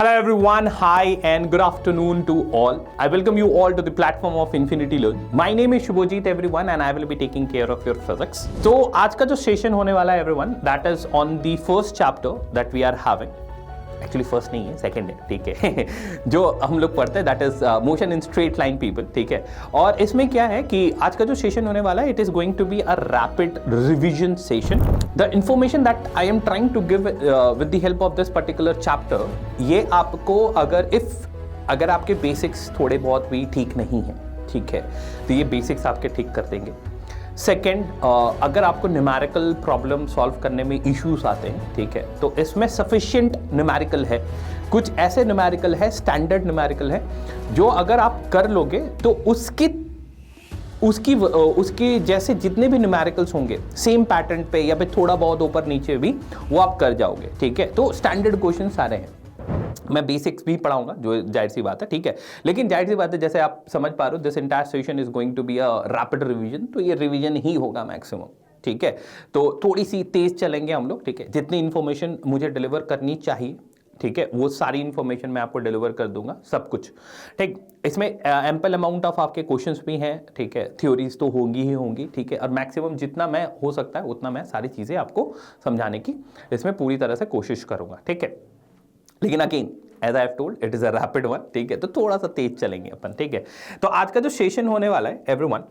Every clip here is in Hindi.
Hello everyone, hi and good afternoon to all. I welcome you all to the platform of Infinity Learn. My name is Shubhojit everyone and I will be taking care of your physics. So आज का जो सेशन होने वाला है everyone, that is on the first chapter that we are having. Actually first नहीं है, सेकंड है, ठीक है जो हम लोग पढ़ते हैं that is motion in straight line people, ठीक है। और इसमें क्या है कि आज का जो सेशन होने वाला है it is going to be a rapid revision session. The information that I am trying to give with the help of this particular chapter, ये आपको अगर आपके बेसिक्स थोड़े बहुत भी ठीक नहीं है, ठीक है, तो ये बेसिक्स आपके ठीक कर देंगे। सेकेंड, अगर आपको न्यूमेरिकल प्रॉब्लम सॉल्व करने में इश्यूज आते हैं, ठीक है, तो इसमें सफिशिएंट न्यूमेरिकल है। कुछ ऐसे न्यूमेरिकल है, स्टैंडर्ड न्यूमेरिकल है, जो अगर आप कर लोगे तो उसकी जैसे जितने भी न्यूमेरिकल्स होंगे सेम पैटर्न पे या फिर थोड़ा बहुत ऊपर नीचे भी वो आप कर जाओगे, ठीक है। तो स्टैंडर्ड क्वेश्चन सारे हैं। मैं बेसिक्स भी पढ़ाऊंगा, जो जाहिर सी बात है, ठीक है, लेकिन जाहिर सी बात है जैसे आप समझ पा रहे हो this entire session is going to be a rapid revision, तो ये रिवीजन ही होगा मैक्सिमम, ठीक है। तो थोड़ी सी तेज चलेंगे हम लोग, ठीक है। जितनी इंफॉर्मेशन मुझे डिलीवर करनी चाहिए, ठीक है, वो सारी इंफॉर्मेशन मैं आपको डिलीवर कर दूंगा, सब कुछ, ठीक। इसमें एम्पल अमाउंट ऑफ आपके क्वेश्चंस भी हैं, ठीक है, थ्योरीज तो होंगी ही होंगी, ठीक है, और मैक्सिमम जितना मैं हो सकता है उतना मैं सारी चीज़ें आपको समझाने की इसमें पूरी तरह से कोशिश करूंगा, ठीक है। लेकिन again as I have told it is a rapid one, ठीक है, तो थोड़ा सा तेज चलेंगे अपन, ठीक है। तो आज का जो सेशन होने वाला है everyone,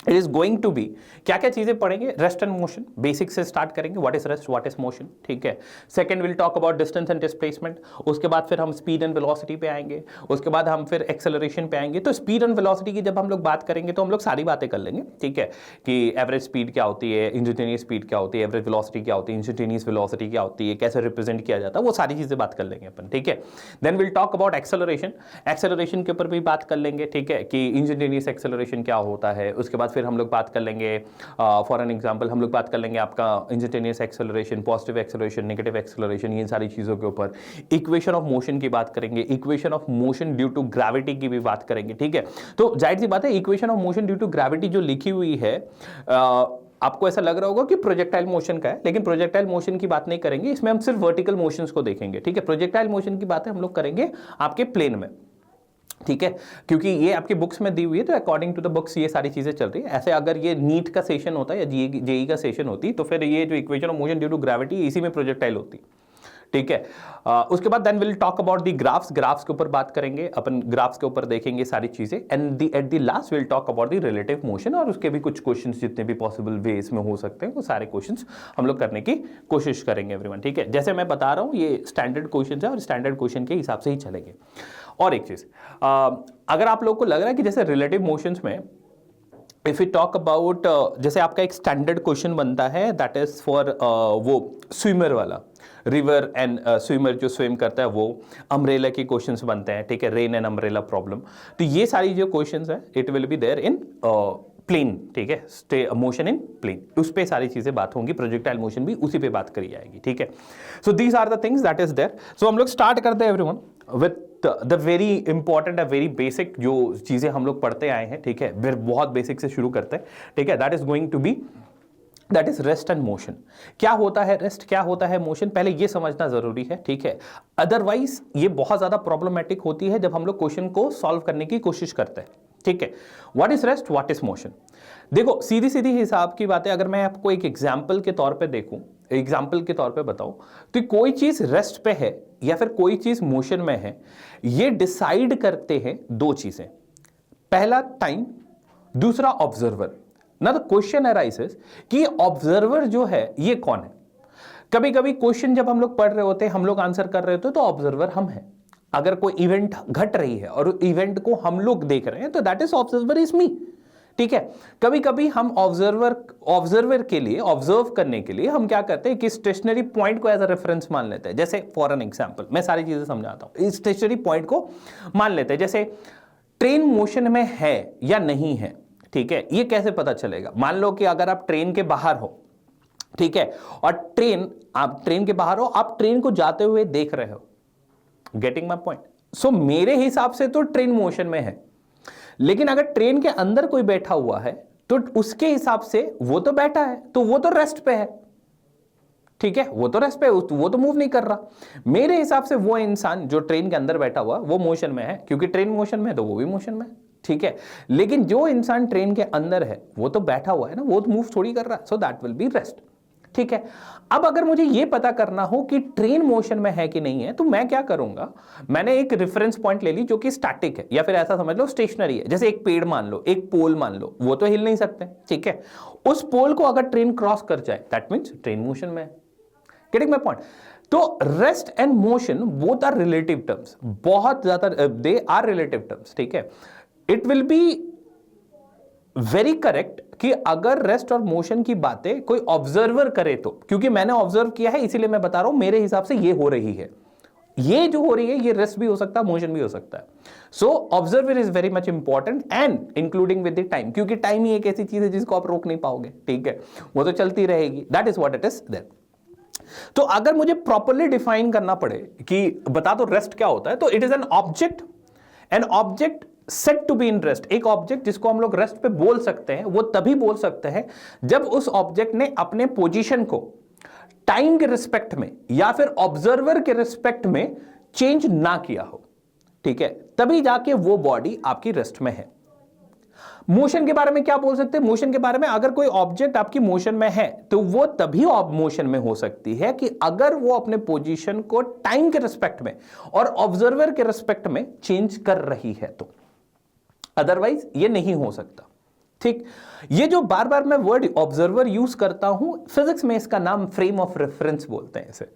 it is going to be, क्या क्या चीजें पढ़ेंगे, रेस्ट एंड मोशन, बेसिक से स्टार्ट करेंगे, what is rest, what is motion, ठीक है। Second will talk about distance and displacement, उसके बाद फिर हम स्पीड एंड वेलोसिटी पे आएंगे, उसके बाद हम फिर एक्सेलरेशन पे आएंगे। तो स्पीड एंड वेलोसिटी की जब हम लोग बात करेंगे तो हम लोग सारी बातें कर लेंगे, ठीक है, कि एवरेज स्पीड क्या होती है, इंस्टेंटेनियस स्पीड क्या होती है, एवरेज वेलोसिटी क्या होती है, इंस्टेंटेनियस वेलोसिटी क्या होती है, कैसे रिप्रेजेंट किया जाता है, वो सारी चीजें बात कर लेंगे अपन, ठीक है। Then will talk about acceleration, acceleration के ऊपर भी बात कर लेंगे, ठीक है, कि इंस्टेंटेनियस एक्सेलरेशन क्या होता है। उसके बाद फिर हम लोग बात कर लेंगे फॉर एन एग्जांपल, हम लोग बात कर लेंगे आपका instantaneous acceleration, positive acceleration, negative acceleration, ये सारी चीजों के ऊपर। इक्वेशन ऑफ मोशन की बात करेंगे, equation of motion due to gravity की भी बात करेंगे, ठीक है। तो जाहिर सी बात है equation of motion due to gravity जो लिखी हुई है, आपको ऐसा लग रहा होगा कि प्रोजेक्टाइल मोशन का है, लेकिन प्रोजेक्टाइल मोशन की बात नहीं करेंगे, इसमें हम सिर्फ वर्टिकल मोशंस को देखेंगे, ठीक है। प्रोजेक्टाइल मोशन की बातें हम लोग करेंगे आपके प्लेन में, ठीक है, क्योंकि ये आपकी बुक्स में दी हुई है, तो अकॉर्डिंग टू द बुक्स ये सारी चीजें चल रही है। ऐसे अगर ये नीट का सेशन होता है या जेई का सेशन होती तो फिर ये जो equation of motion due to gravity इसी में प्रोजेक्टाइल होती, ठीक है। उसके बाद then will talk about the graphs, graphs के ऊपर बात करेंगे अपन, ग्राफ्स के ऊपर देखेंगे सारी चीजें। And at the last will talk about the relative motion, और उसके भी कुछ क्वेश्चंस जितने भी पॉसिबल वेज में हो सकते हैं वो सारे क्वेश्चंस हम लोग करने की कोशिश करेंगे एवरीवन, ठीक है। जैसे मैं बता रहा हूं ये स्टैंडर्ड क्वेश्चन है और स्टैंडर्ड क्वेश्चन के हिसाब से ही चलेंगे। और एक चीज, अगर आप लोग को लग रहा है कि जैसे रिलेटिव मोशंस में इफ यू टॉक अबाउट, जैसे आपका एक स्टैंडर्ड क्वेश्चन बनता है दैट इज फॉर वो स्विमर वाला, रिवर एंड स्विमर जो स्विम करता है, वो अम्ब्रेला के क्वेश्चंस बनते हैं, ठीक है, रेन एंड अम्ब्रेला प्रॉब्लम। तो ये सारी जो क्वेश्चंस है it will be there in plane, ठीक है, मोशन इन प्लेन, उस पे सारी चीजें बात होंगी, प्रोजेक्टाइल मोशन भी उसी पे बात करी जाएगी, ठीक है। So these are the things that is there. So हम लोग स्टार्ट करते हैं everyone with the very important, very basic जो चीजें हम लोग पढ़ते आए हैं, ठीक है, फिर बहुत बेसिक से शुरू करते हैं, ठीक है। That is going to be, that is rest and motion. क्या होता है रेस्ट, क्या होता है मोशन, पहले ये समझना जरूरी है, ठीक है। अदरवाइज ये बहुत ज्यादा प्रॉब्लमेटिक होती है जब हम लोग क्वेश्चन को सॉल्व करने की कोशिश करते हैं, ठीक है। What is rest, what is motion. देखो सीधी सीधी हिसाब की बातें अगर मैं आपको एक एग्जाम्पल के तौर पे देखूं, एग्जाम्पल के तौर पे बताऊं, तो कोई चीज रेस्ट पे है या फिर कोई चीज मोशन में है, ये डिसाइड करते हैं दो चीजें, पहला टाइम, दूसरा ऑब्जर्वर। ना द क्वेश्चन अराइजेस कि ऑब्जर्वर जो है ये कौन है। कभी कभी क्वेश्चन जब हम लोग पढ़ रहे होते हैं, हम लोग आंसर कर रहे होते हैं, तो ऑब्जर्वर हम हैं। अगर कोई इवेंट घट रही है और इवेंट को हम लोग देख रहे हैं तो that is observer is me, ठीक है। कभी कभी हम ऑब्जर्वर के लिए, ऑब्जर्व करने के लिए हम क्या करते हैं कि स्टेशनरी पॉइंट को एज अ रेफरेंस मान लेते हैं। जैसे फॉर एन एग्जांपल मैं सारी चीजें समझाता हूं, इस स्टेशनरी पॉइंट को मान लेते हैं। जैसे ट्रेन मोशन में है या नहीं है, ठीक है, ये कैसे पता चलेगा। मान लो कि अगर आप ट्रेन के बाहर हो, ठीक है, और आप ट्रेन के बाहर हो, आप ट्रेन को जाते हुए देख रहे हो, गेटिंग माय पॉइंट। सो मेरे हिसाब से तो ट्रेन मोशन में है, लेकिन अगर ट्रेन के अंदर कोई बैठा हुआ है तो उसके हिसाब से वो तो बैठा है, तो वो तो रेस्ट पे है, ठीक है, वो तो रेस्ट पे, वो तो मूव नहीं कर रहा। मेरे हिसाब से वो इंसान जो ट्रेन के अंदर बैठा हुआ वो मोशन में है, क्योंकि ट्रेन मोशन में है तो वो भी मोशन में है, ठीक है। लेकिन जो इंसान ट्रेन के अंदर है वो तो बैठा हुआ है ना, वो तो मूव थोड़ी कर रहा है, so that will be rest, ठीक है। अब अगर मुझे ये पता करना हो कि ट्रेन मोशन में है कि नहीं है, तो मैं क्या करूंगा, मैंने एक रेफरेंस पॉइंट ले ली जो कि स्टैटिक है, या फिर ऐसा समझ लो स्टेशनरी है। जैसे एक पेड़ मान लो, एक पोल मान लो, वो तो हिल नहीं सकते, ठीक है। उस पोल को अगर ट्रेन क्रॉस कर जाए, दैट मींस ट्रेन मोशन में है। Getting my point? तो rest and motion both are relative terms, बहुत ज्यादा दे आर रिलेटिव टर्म्स, ठीक है। It will be very correct कि अगर रेस्ट और मोशन की बातें कोई ऑब्जर्वर करे तो, क्योंकि मैंने ऑब्जर्व किया है इसीलिए मैं बता रहा हूं, मेरे हिसाब से ये हो रही है, ये जो हो रही है ये रेस्ट भी हो सकता है, मोशन भी हो सकता है। So observer is very much important and including with the time, क्योंकि टाइम ही एक ऐसी चीज है जिसको आप रोक नहीं पाओगे, ठीक है, वो तो चलती रहेगी। That is what it is there. तो अगर मुझे प्रॉपर्ली डिफाइन करना पड़े कि बता दो रेस्ट क्या होता है, तो it is an object set to be in rest. एक ऑब्जेक्ट जिसको हम लोग रेस्ट पे बोल सकते हैं, वो तभी बोल सकते हैं जब उस ऑब्जेक्ट ने अपने पोजीशन को टाइम के रिस्पेक्ट में या फिर ऑब्जर्वर के रिस्पेक्ट में चेंज ना किया हो, ठीक है, तभी जाके वो बॉडी आपकी रेस्ट में है। मोशन के बारे में क्या बोल सकते हैं? मोशन के बारे में अगर कोई ऑब्जेक्ट आपकी मोशन में है तो वो तभी मोशन में हो सकती है कि अगर वो अपने पोजीशन को टाइम के रिस्पेक्ट में और ऑब्जर्वर के रिस्पेक्ट में चेंज कर रही है, तो अदरवाइज ये नहीं हो सकता, ठीक। ये जो बार बार मैं वर्ड ऑब्जर्वर यूज करता हूं, फिजिक्स में इसका नाम फ्रेम ऑफ रेफरेंस बोलते हैं इसे,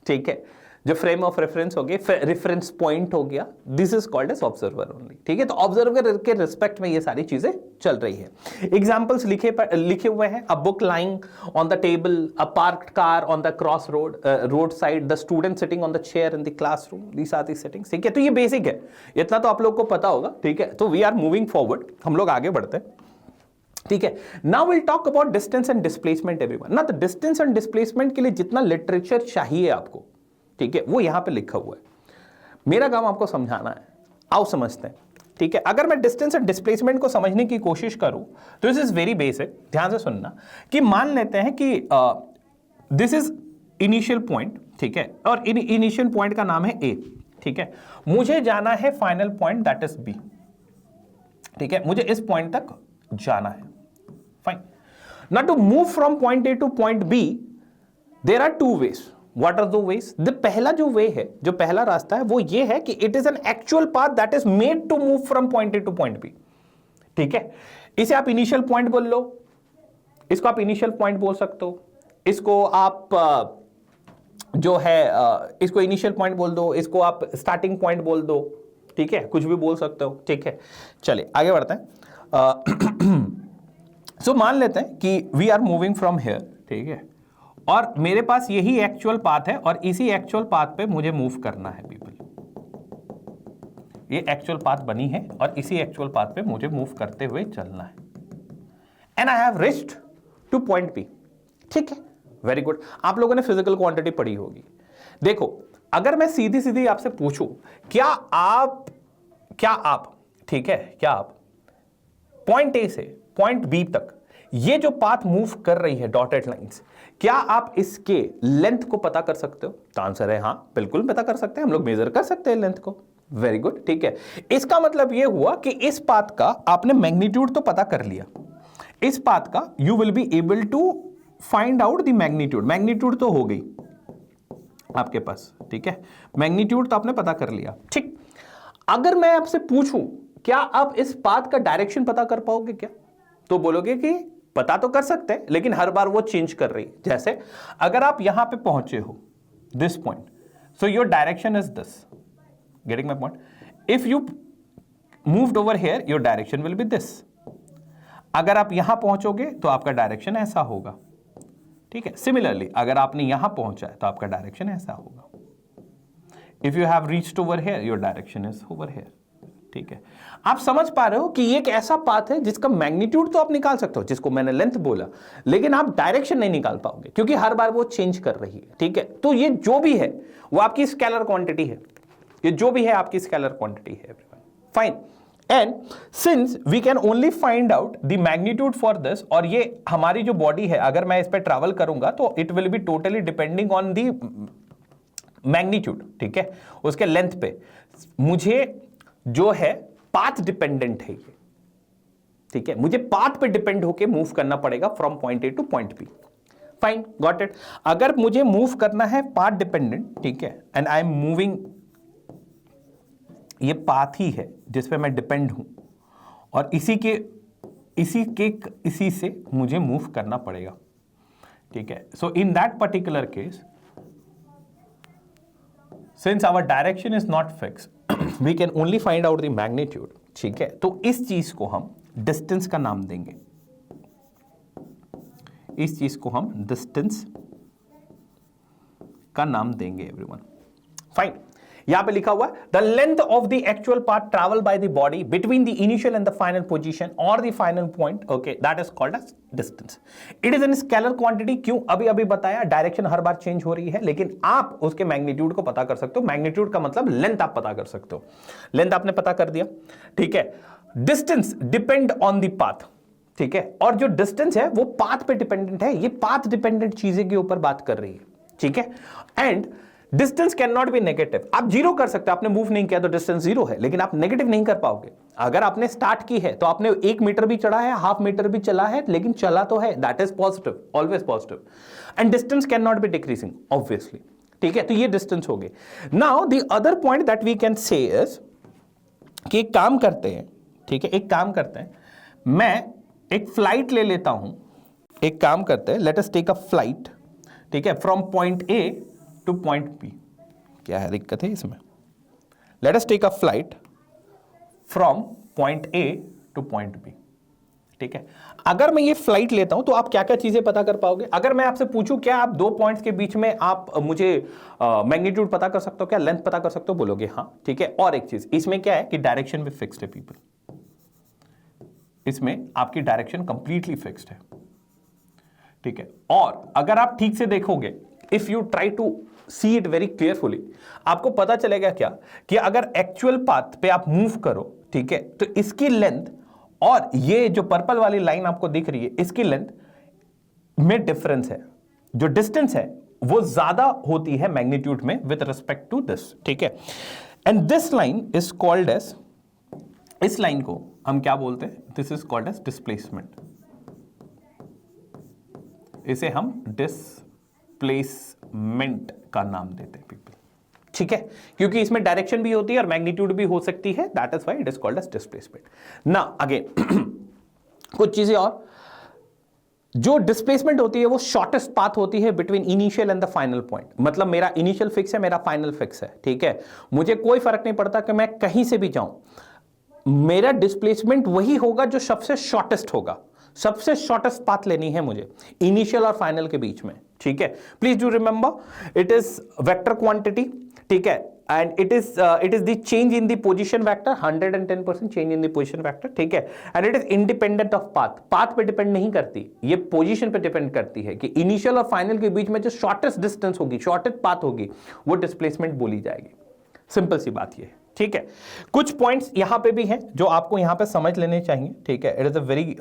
ठीक है। जो फ्रेम ऑफ रेफरेंस हो गया, रेफरेंस पॉइंट हो गया, this is called as observer only, ठीक है। तो ऑब्जर्वर के रिस्पेक्ट में ये सारी चीजें चल रही है। एग्जांपल्स लिखे हुए हैं, a book lying on the table, a parked car on the cross road side, the student sitting on the chair in the classroom, these are the settings, ठीक है। तो ये बेसिक है, इतना तो आप लोग को पता होगा, ठीक है। तो वी आर मूविंग फॉरवर्ड, हम लोग आगे बढ़ते हैं, ठीक है। Now will talk about distance and displacement everyone. ना तो डिस्टेंस एंड डिस्प्लेसमेंट के लिए जितना लिटरेचर चाहिए आपको, ठीक है, वो यहां पे लिखा हुआ है। मेरा काम आपको समझाना है, आओ समझते हैं, ठीक है। अगर मैं डिस्टेंस एंड डिस्प्लेसमेंट को समझने की कोशिश करूं तो दिस इज वेरी बेसिक, ध्यान से सुनना। कि मान लेते हैं कि दिस इज इनिशियल पॉइंट, ठीक है, और इनिशियल पॉइंट का नाम है ए, ठीक है। मुझे जाना है final point that is B, ठीक है, मुझे इस पॉइंट तक जाना है, fine. Now to move from point A to point B there are two ways. What are the ways? The पहला जो वे है, जो पहला रास्ता है, वो ये है कि it is an actual path that is made to move from point A to point B, ठीक है। इसे आप इनिशियल पॉइंट बोल लो, इसको आप इनिशियल पॉइंट बोल सकते हो, इसको आप जो है इसको इनिशियल पॉइंट बोल दो, इसको आप स्टार्टिंग पॉइंट बोल दो, ठीक है, कुछ भी बोल सकते हो, ठीक है। चलिए आगे बढ़ते हैं। सो मान लेते हैं कि we are moving from here, ठीक है, और मेरे पास यही एक्चुअल पाथ है और इसी एक्चुअल पाथ पे मुझे मूव करना है पीपल। ये एक्चुअल पाथ बनी है और इसी एक्चुअल पाथ पे मुझे मूव करते हुए चलना है, and I have reached to point B, ठीक है, वेरी गुड। आप लोगों ने फिजिकल क्वांटिटी पढ़ी होगी। देखो, अगर मैं सीधी सीधी आपसे पूछूं, क्या आप ठीक है, क्या आप पॉइंट ए से पॉइंट बी तक ये जो पाथ मूव कर रही है डॉटेड लाइंस, क्या आप इसके लेंथ को पता कर सकते हो? तो आंसर है हाँ, बिल्कुल पता कर सकते हैं, हम लोग मेजर कर सकते हैं लेंथ को, वेरी गुड, ठीक है। इसका मतलब यह हुआ कि इस पाथ का आपने मैग्नीट्यूड तो पता कर लिया, इस पाथ का you will be able to find out the magnitude. Magnitude तो हो गई आपके पास, ठीक है, मैग्नीट्यूड तो आपने पता कर लिया, ठीक। अगर मैं आपसे पूछूं क्या आप इस पाथ का डायरेक्शन पता कर पाओगे क्या, तो बोलोगे कि पता तो कर सकते हैं, लेकिन हर बार वो चेंज कर रही है। जैसे अगर आप यहां पे पहुंचे हो this point, so your direction is this, getting my point. If you moved over here your direction will be this. अगर आप यहां पहुंचोगे तो आपका डायरेक्शन ऐसा होगा, ठीक है। सिमिलरली अगर आपने यहां पहुंचा है तो आपका डायरेक्शन ऐसा होगा। If you have reached over here your direction is over here, ठीक है। आप समझ पा रहे हो कि ये एक ऐसा पाथ है जिसका मैग्नीट्यूड तो आप निकाल सकते हो, जिसको मैंने लेंथ बोला, लेकिन आप डायरेक्शन नहीं निकाल पाओगे क्योंकि हर बार वो चेंज कर रही है, ठीक है। तो ये जो भी है वो आपकी स्केलर क्वांटिटी है, ये जो भी है आपकी स्केलर क्वांटिटी है, fine. And since we can only find out the magnitude for this, और ये हमारी जो बॉडी है अगर मैं इस पर ट्रैवल करूंगा तो it will be totally depending on the magnitude, ठीक है, उसके लेंथ पे मुझे जो है पाथ डिपेंडेंट है ये, ठीक है, मुझे पाथ पे डिपेंड होके मूव करना पड़ेगा from point A to point B. Fine, got it. अगर मुझे मूव करना है पाथ डिपेंडेंट, ठीक है, एंड आई एम मूविंग, ये पाथ ही है जिस पे मैं डिपेंड हूं और इसी से मुझे मूव करना पड़ेगा, ठीक है। So in that particular case, since our direction is not fix, we can only find out the magnitude, ठीक है। तो इस चीज को हम डिस्टेंस का नाम देंगे, इस चीज को हम डिस्टेंस का नाम देंगे एवरीवन। फाइन, यहां पे लिखा हुआ है the length of the actual path travel by the body between the initial and the final position और the final point, okay, that is called as distance. It is an scalar quantity. क्यों? अभी बताया, डायरेक्शन हर बार चेंज हो रही है, लेकिन आप उसके मैग्नीट्यूड को पता कर सकते हो। मैग्नीट्यूड का मतलब लेंथ आप पता कर सकते हो। लेंथ आपने पता कर दिया, ठीक है। Distance depend on the path, ठीक है, और जो डिस्टेंस है वो पाथ पे डिपेंडेंट है। ये पाथ डिपेंडेंट चीजें के ऊपर बात कर रही है, ठीक है। And distance can not be negative. आप जीरो कर सकते हो, आपने मूव नहीं किया तो डिस्टेंस जीरो है, लेकिन आप नेगेटिव नहीं कर पाओगे। अगर आपने स्टार्ट की है तो आपने 1 मीटर भी चढ़ा है, हाफ मीटर भी चला है, लेकिन चला तो है, that is positive, always positive. And distance can not be decreasing obviously, ठीक है। तो ये डिस्टेंस हो गई। Now the other point that we can say is कि एक काम करते हैं, ठीक है, एक काम करते हैं, मैं एक फ्लाइट ले लेता हूं। एक काम करते हैं, let us take a flight, ठीक है, from point A to point B. क्या है दिक्कत है इसमें? Let us take a flight from point A to point B, ठीक है। अगर मैं ये फ्लाइट लेता हूं तो आप क्या क्या चीजें पता कर पाओगे? अगर मैं आपसे पूछूं क्या आप 2 पॉइंट्स के बीच में आप मुझे मैग्नीट्यूड पता कर सकते हो, क्या लेंथ पता कर सकते हो? बोलोगे हाँ, ठीक है। और एक चीज इसमें क्या है कि डायरेक्शन भी फिक्स्ड है पीपल, इसमें आपकी डायरेक्शन कंप्लीटली फिक्स्ड है, ठीक है। और अगर आप ठीक से देखोगे, if you try to see it very clearfully, आपको पता चलेगा क्या कि अगर एक्चुअल पाथ पे आप मूव करो, ठीक है, तो इसकी लेंथ और ये जो पर्पल वाली लाइन आपको दिख रही है, इसकी लेंथ में डिफरेंस है। जो डिस्टेंस है वो ज्यादा होती है मैग्नीट्यूड में विद रिस्पेक्ट टू दिस, ठीक है। And this line is called as, इस लाइन को हम क्या बोलते हैं? This is called as displacement. इसे हम डिस्प्लेसमेंट का नाम देते हैं पीपल, ठीक है, क्योंकि इसमें डायरेक्शन भी होती है और मैग्नीट्यूड भी हो सकती है, that is why it is called as displacement. ना अगेन कुछ चीजें और, जो डिस्प्लेसमेंट होती है वो शॉर्टेस्ट पाथ होती है between initial and the final point. मतलब मेरा इनिशियल फिक्स है, मेरा फाइनल फिक्स है, ठीक है, मुझे कोई फर्क नहीं पड़ता कि मैं कहीं से भी जाऊं, मेरा डिस्प्लेसमेंट वही होगा जो सबसे शॉर्टेस्ट होगा। सबसे शॉर्टेस्ट पाथ लेनी है मुझे इनिशियल और फाइनल के बीच में, ठीक है। Please do remember it is vector quantity, ठीक है, and it is the change in the position vector, 110% change in the position vector, ठीक है। And it is independent of path, path पे डिपेंड नहीं करती, ये पोजीशन पे डिपेंड करती है कि इनिशियल और फाइनल के बीच में जो शॉर्टेस्ट डिस्टेंस होगी, शॉर्टेस्ट पाथ होगी, वो डिस्प्लेसमेंट बोली जाएगी। सिंपल सी बात ये है, ठीक है। कुछ पॉइंट्स यहां पे भी हैं जो आपको यहां पे समझ लेने चाहिए, ठीक है। It is a very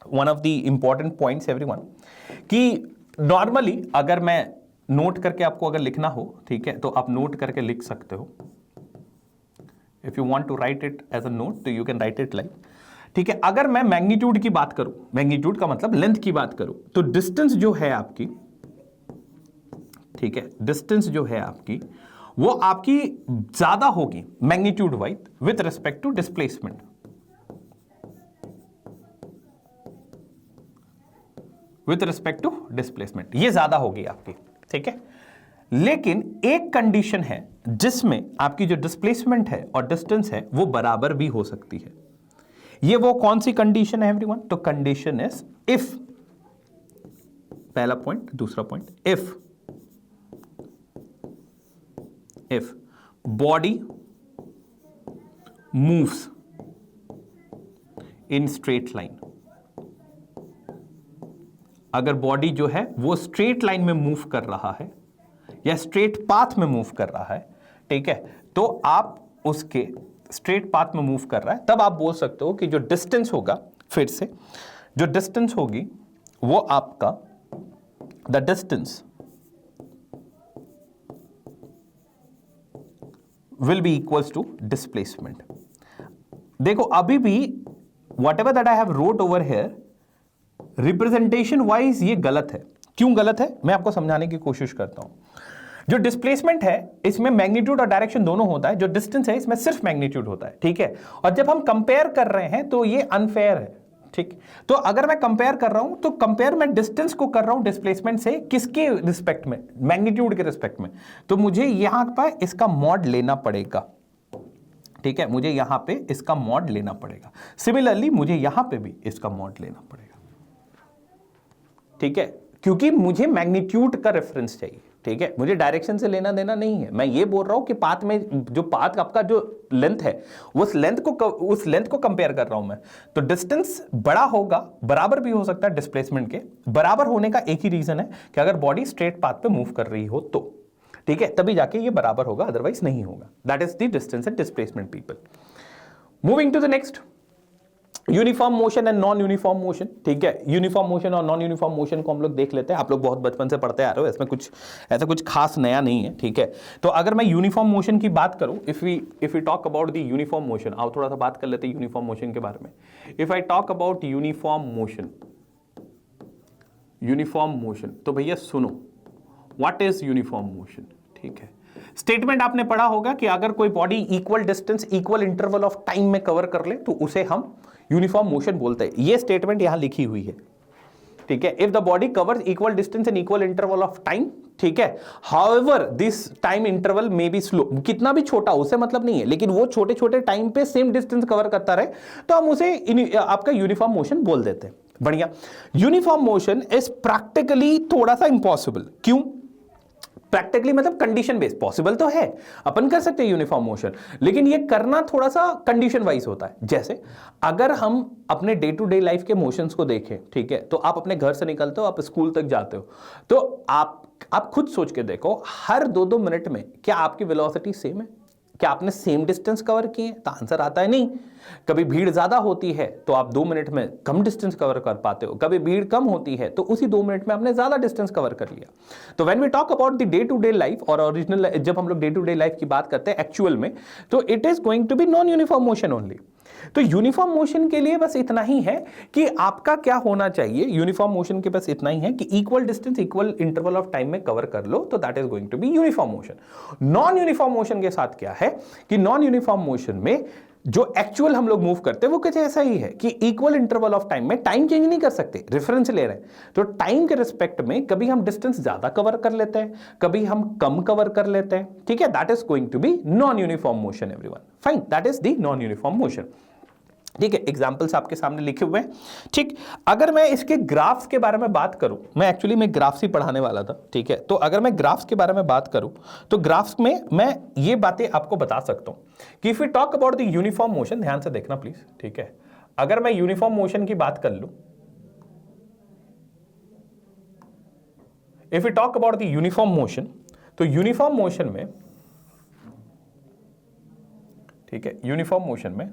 one of the important points everyone, कि नॉर्मली अगर मैं नोट करके आपको अगर लिखना हो, ठीक है, तो आप नोट करके लिख सकते हो। If you want to write it as a note तो you can write it like, ठीक है। अगर मैं मैग्नीट्यूड की बात करूं, मैग्नीट्यूड का मतलब लेंथ की बात करूं, तो डिस्टेंस जो है आपकी, ठीक है, डिस्टेंस जो है आपकी वो आपकी ज्यादा होगी magnitude wise with respect to displacement. With respect to displacement ये ज्यादा होगी आपकी, ठीक है। लेकिन एक कंडीशन है जिसमें आपकी जो डिस्प्लेसमेंट है और डिस्टेंस है वो बराबर भी हो सकती है। ये वो कौन सी कंडीशन है एवरीवन? तो कंडीशन इज इफ, पहला पॉइंट, दूसरा point, if body moves in straight line, अगर बॉडी जो है वो स्ट्रेट लाइन में मूव कर रहा है या स्ट्रेट पाथ में मूव कर रहा है, ठीक है, तो आप उसके स्ट्रेट पाथ में मूव कर रहा है, तब आप बोल सकते हो कि जो डिस्टेंस होगा, फिर से जो डिस्टेंस होगी वो आपका the distance will be equals to displacement. देखो अभी भी whatever that I have wrote over here, representation wise ये गलत है। क्यों गलत है, मैं आपको समझाने की कोशिश करता हूं। जो डिस्प्लेसमेंट है इसमें मैग्नीट्यूड और डायरेक्शन दोनों होता है, जो डिस्टेंस है इसमें सिर्फ मैग्नीट्यूड होता है, ठीक है। और जब हम कंपेयर कर रहे हैं तो ये अनफेयर है, ठीक। तो अगर मैं कंपेयर कर रहा हूं तो कंपेयर मैं डिस्टेंस को कर रहा हूं डिस्प्लेसमेंट से, किसके रिस्पेक्ट में, मैग्नीट्यूड के रिस्पेक्ट में। तो मुझे यहां पर इसका मॉड लेना पड़ेगा, ठीक है, मुझे यहां पे इसका मॉड लेना पड़ेगा। सिमिलरली मुझे यहां पे भी इसका मॉड लेना पड़ेगा, ठीक है, क्योंकि मुझे मैग्नीट्यूड का रेफरेंस चाहिए, ठीक है, मुझे डायरेक्शन से लेना देना नहीं है। मैं ये बोल रहा हूं कि पाथ में जो पाथ आपका जो लेंथ है उस लेंथ को कंपेयर कर रहा हूं मैं। तो डिस्टेंस बड़ा होगा, बराबर भी हो सकता है डिस्प्लेसमेंट के। बराबर होने का एक ही रीजन है कि अगर बॉडी स्ट्रेट पाथ पे मूव कर रही हो तो, ठीक है, तभी जाके ये बराबर होगा, अदरवाइज नहीं होगा। That is the distance and displacement people. Moving to the next, uniform motion and non uniform motion, ठीक है। यूनिफॉर्म मोशन और नॉन यूनिफॉर्म मोशन को हम लोग देख लेते हैं। आप लोग बहुत बचपन से पढ़ते आ रहे हो, इसमें कुछ ऐसा कुछ खास नया नहीं है, ठीक है। तो अगर मैं यूनिफॉर्म मोशन की बात करूं, if we talk about the uniform motion, आओ थोड़ा सा बात कर लेते हैं यूनिफॉर्म मोशन के बारे में। If I talk about uniform motion, तो भैया सुनो, व्हाट इज यूनिफॉर्म मोशन, ठीक है। स्टेटमेंट आपने पढ़ा होगा कि अगर कोई body equal distance equal interval of time में कवर कर ले तो उसे हम यूनिफॉर्म मोशन बोलते हैं। ये स्टेटमेंट यहां लिखी हुई है, ठीक है। If the body covers equal distance in equal interval of time, ठीक है, however this time interval may be slow, कितना भी छोटा उससे मतलब नहीं है, लेकिन वो छोटे छोटे टाइम पे सेम डिस्टेंस कवर करता रहे तो हम उसे आपका यूनिफॉर्म मोशन बोल देते हैं। बढ़िया। यूनिफॉर्म मोशन इज प्रैक्टिकली थोड़ा सा इंपॉसिबल। क्यों? प्रैक्टिकली मतलब कंडीशन बेस्ड। पॉसिबल तो है, अपन कर सकते हैं यूनिफॉर्म मोशन, लेकिन ये करना थोड़ा सा कंडीशन वाइज होता है। जैसे अगर हम अपने डे टू डे लाइफ के मोशंस को देखें, ठीक है, तो आप अपने घर से निकलते हो, आप स्कूल तक जाते हो, तो आप खुद सोच के देखो, हर 2-2 मिनट में क्या आपकी वेलोसिटी सेम है? क्या आपने सेम डिस्टेंस कवर किए? तो आंसर आता है नहीं। कभी भीड़ ज्यादा होती है तो आप 2 मिनट में कम डिस्टेंस कवर कर पाते हो, कभी भीड़ कम होती है तो उसी 2 मिनट में आपने ज्यादा डिस्टेंस कवर कर लिया। तो when we talk about the day to day life और ओरिजिनल, जब हम लोग डे टू डे लाइफ की बात करते हैं एक्चुअल में, तो it is going to be non uniform motion only. तो यूनिफॉर्म मोशन के लिए बस इतना ही है कि आपका क्या होना चाहिए, यूनिफॉर्म मोशन के बस इतना ही है कि equal distance equal interval of time में कवर कर लो, तो that is going to be uniform motion. Non uniform motion के साथ क्या है कि नॉन यूनिफॉर्म मोशन में जो एक्चुअल हम लोग मूव करते हैं वो कुछ ऐसा ही है कि इक्वल इंटरवल ऑफ टाइम में टाइम चेंज नहीं कर सकते, रेफरेंस ले रहे हैं, तो टाइम के रिस्पेक्ट में कभी हम डिस्टेंस ज्यादा कवर कर लेते हैं, कभी हम कम कवर कर लेते हैं, ठीक है। That is going to be non uniform motion everyone. Fine, that is the non uniform motion, ठीक है। एग्जाम्पल्स आपके सामने लिखे हुए हैं, ठीक। अगर मैं इसके ग्राफ्स के बारे में बात करूं, मैं एक्चुअली मैं ग्राफ्स ही पढ़ाने वाला था, ठीक है। तो अगर मैं ग्राफ्स के बारे में बात करूं तो ग्राफ्स में मैं ये बातें आपको बता सकता हूं कि if we talk about the uniform motion, ध्यान से देखना प्लीज, ठीक है। अगर मैं यूनिफॉर्म मोशन की बात कर लूं, if we talk about the uniform motion, तो यूनिफॉर्म मोशन में, ठीक है, यूनिफॉर्म मोशन में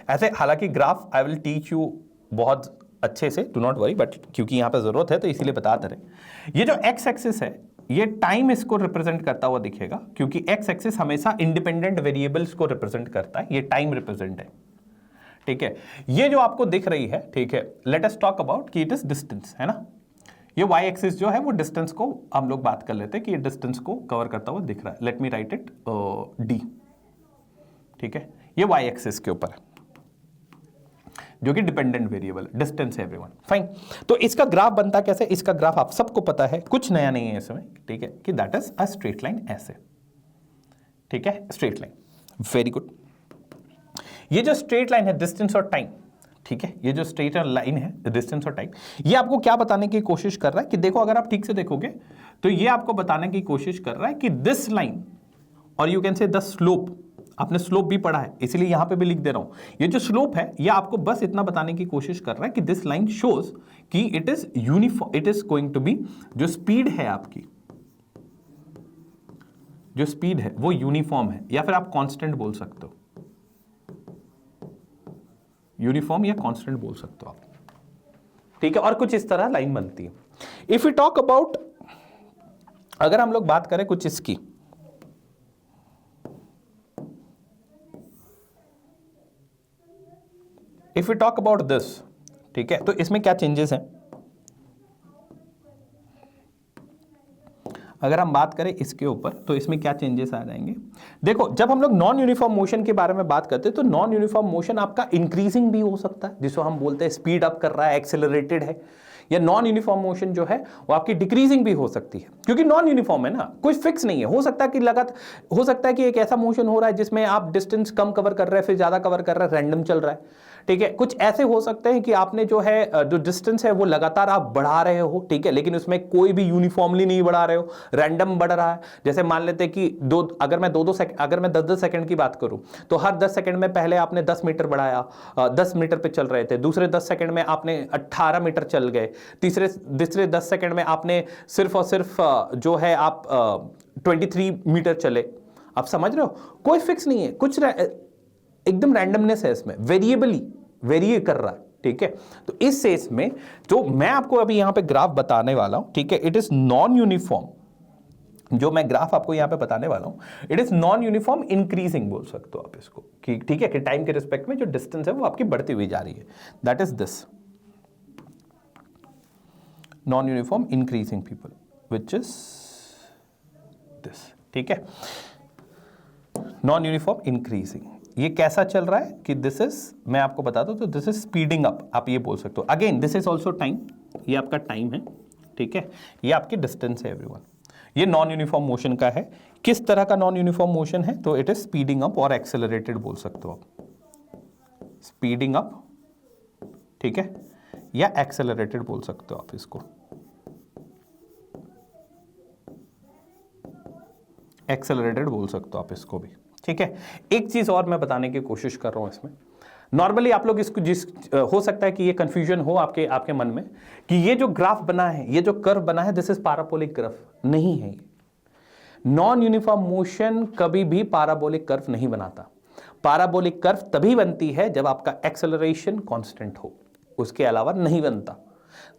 ऐसे, हालांकि graph I will teach you बहुत अच्छे से, डू नॉट वरी, बट क्योंकि यहां पे जरूरत है तो इसीलिए बताते रहे। ये जो एक्स एक्सिस है ये टाइम इसको रिप्रेजेंट करता हुआ दिखेगा, क्योंकि एक्स एक्सिस हमेशा इंडिपेंडेंट वेरिएबल्स को रिप्रेजेंट करता है, ये टाइम रिप्रेजेंट है, ठीक है। ये जो आपको दिख रही है, ठीक है, लेट अस टॉक अबाउट कि इट इज डिस्टेंस, है ना। ये वाई एक्सिस जो है वो डिस्टेंस को हम लोग बात कर लेते हैं कि ये डिस्टेंस को कवर करता हुआ दिख रहा है। Let me right it D, ठीक है। ये वाई एक्सिस के ऊपर है जो कि डिपेंडेंट वेरिएबल डिस्टेंस है एवरीवन। फाइन, तो इसका ग्राफ बनता कैसे? इसका ग्राफ आप सबको पता है, कुछ नया नहीं है इसमें, ठीक है, कि that is a straight line ऐसे, ठीक है, स्ट्रेट लाइन। Very good. ये जो स्ट्रेट लाइन है डिस्टेंस और टाइम, ठीक है, ये जो स्ट्रेट लाइन है डिस्टेंस और टाइम, ये आपको क्या बताने की कोशिश कर रहा है कि देखो, अगर आप ठीक से देखोगे तो ये आपको बताने की कोशिश कर रहा है कि दिस लाइन, और you can say the slope, आपने स्लोप भी पढ़ा है इसीलिए यहां पे भी लिख दे रहा हूं, ये जो स्लोप है ये आपको बस इतना बताने की कोशिश कर रहा है कि दिस लाइन शोज कि it is uniform, it is going to be, जो स्पीड है आपकी, जो स्पीड है वो यूनिफॉर्म है, या फिर आप कांस्टेंट बोल सकते हो, यूनिफॉर्म या कांस्टेंट बोल सकते हो आप, ठीक है। और कुछ इस तरह लाइन बनती है। इफ यू टॉक अबाउट, अगर हम लोग बात करें कुछ इसकी, if you talk about this, ठीक है, तो इसमें क्या चेंजेस हैं? अगर हम बात करें इसके ऊपर तो इसमें क्या चेंजेस आ जाएंगे? देखो, जब हम लोग नॉन यूनिफॉर्म मोशन के बारे में बात करते हैं तो नॉन यूनिफॉर्म मोशन आपका इंक्रीजिंग भी हो सकता है, जिसको हम बोलते हैं स्पीड अप कर रहा है, एक्सेलरेटेड है। या नॉन यूनिफॉर्म मोशन जो है वो आपकी डिक्रीजिंग भी हो सकती है, क्योंकि नॉन यूनिफॉर्म है ना, कोई फिक्स नहीं है। हो सकता है कि लगातार, हो सकता है कि एक ऐसा मोशन हो रहा है जिसमें आप डिस्टेंस कम कवर कर रहे हैं, फिर ज्यादा कवर कर रहे हैं, रैंडम चल रहा है, ठीक है। कुछ ऐसे हो सकते हैं कि आपने जो है जो डिस्टेंस है वो लगातार आप बढ़ा रहे हो, ठीक है, लेकिन उसमें कोई भी यूनिफॉर्मली नहीं बढ़ा रहे हो, रैंडम बढ़ रहा है। जैसे मान लेते हैं कि अगर मैं 10-10 सेकंड की बात करूं तो हर 10 सेकंड में पहले आपने 10 मीटर बढ़ाया, 10 मीटर पे चल रहे थे, दूसरे 10 सेकंड में आपने 18 मीटर चल गए, तीसरे 10 सेकंड में आपने सिर्फ और सिर्फ जो है आप 23 मीटर चले। आप समझ रहे हो, कोई फिक्स नहीं है, कुछ एकदम रैंडमनेस है इसमें, वेरिए कर रहा है, ठीक है। तो इस केस में जो मैं आपको अभी यहां पे ग्राफ बताने वाला हूं, ठीक है, इट इज नॉन यूनिफॉर्म। जो मैं ग्राफ आपको यहां पे बताने वाला हूं, it is non uniform increasing बोल सकते हो आप इसको, कि ठीक है, कि टाइम के रिस्पेक्ट में जो डिस्टेंस है वो आपकी बढ़ती हुई जा रही है। That is this non uniform increasing people, which is this, ठीक है, नॉन यूनिफॉर्म इंक्रीजिंग। ये कैसा चल रहा है कि दिस इज, मैं आपको बता दूं तो दिस इज स्पीडिंग अप, आप ये बोल सकते हो। Again this is also time, ये आपका टाइम है, ठीक है, ये आपकी डिस्टेंस है एवरीवन। ये नॉन यूनिफॉर्म मोशन का है। किस तरह का नॉन यूनिफॉर्म मोशन है? तो इट इज स्पीडिंग अप और एक्सेलरेटेड बोल सकते हो आप, स्पीडिंग अप, ठीक है, या एक्सेलरेटेड बोल सकते हो आप इसको, एक्सेलरेटेड बोल सकते हो आप इसको भी, ठीक है। एक चीज और मैं बताने की कोशिश कर रहा हूं इसमें, नॉर्मली आप लोग इसको हो सकता है कि ये कंफ्यूजन हो आपके मन में कि ये जो ग्राफ बना है, ये जो कर्व बना है, दिस इज पैराबोलिक कर्व। नहीं है, नॉन यूनिफॉर्म मोशन कभी भी पैराबोलिक कर्व नहीं बनाता। पैराबोलिक कर्व तभी बनती है जब आपका एक्सेलरेशन कांस्टेंट हो, उसके अलावा नहीं बनता।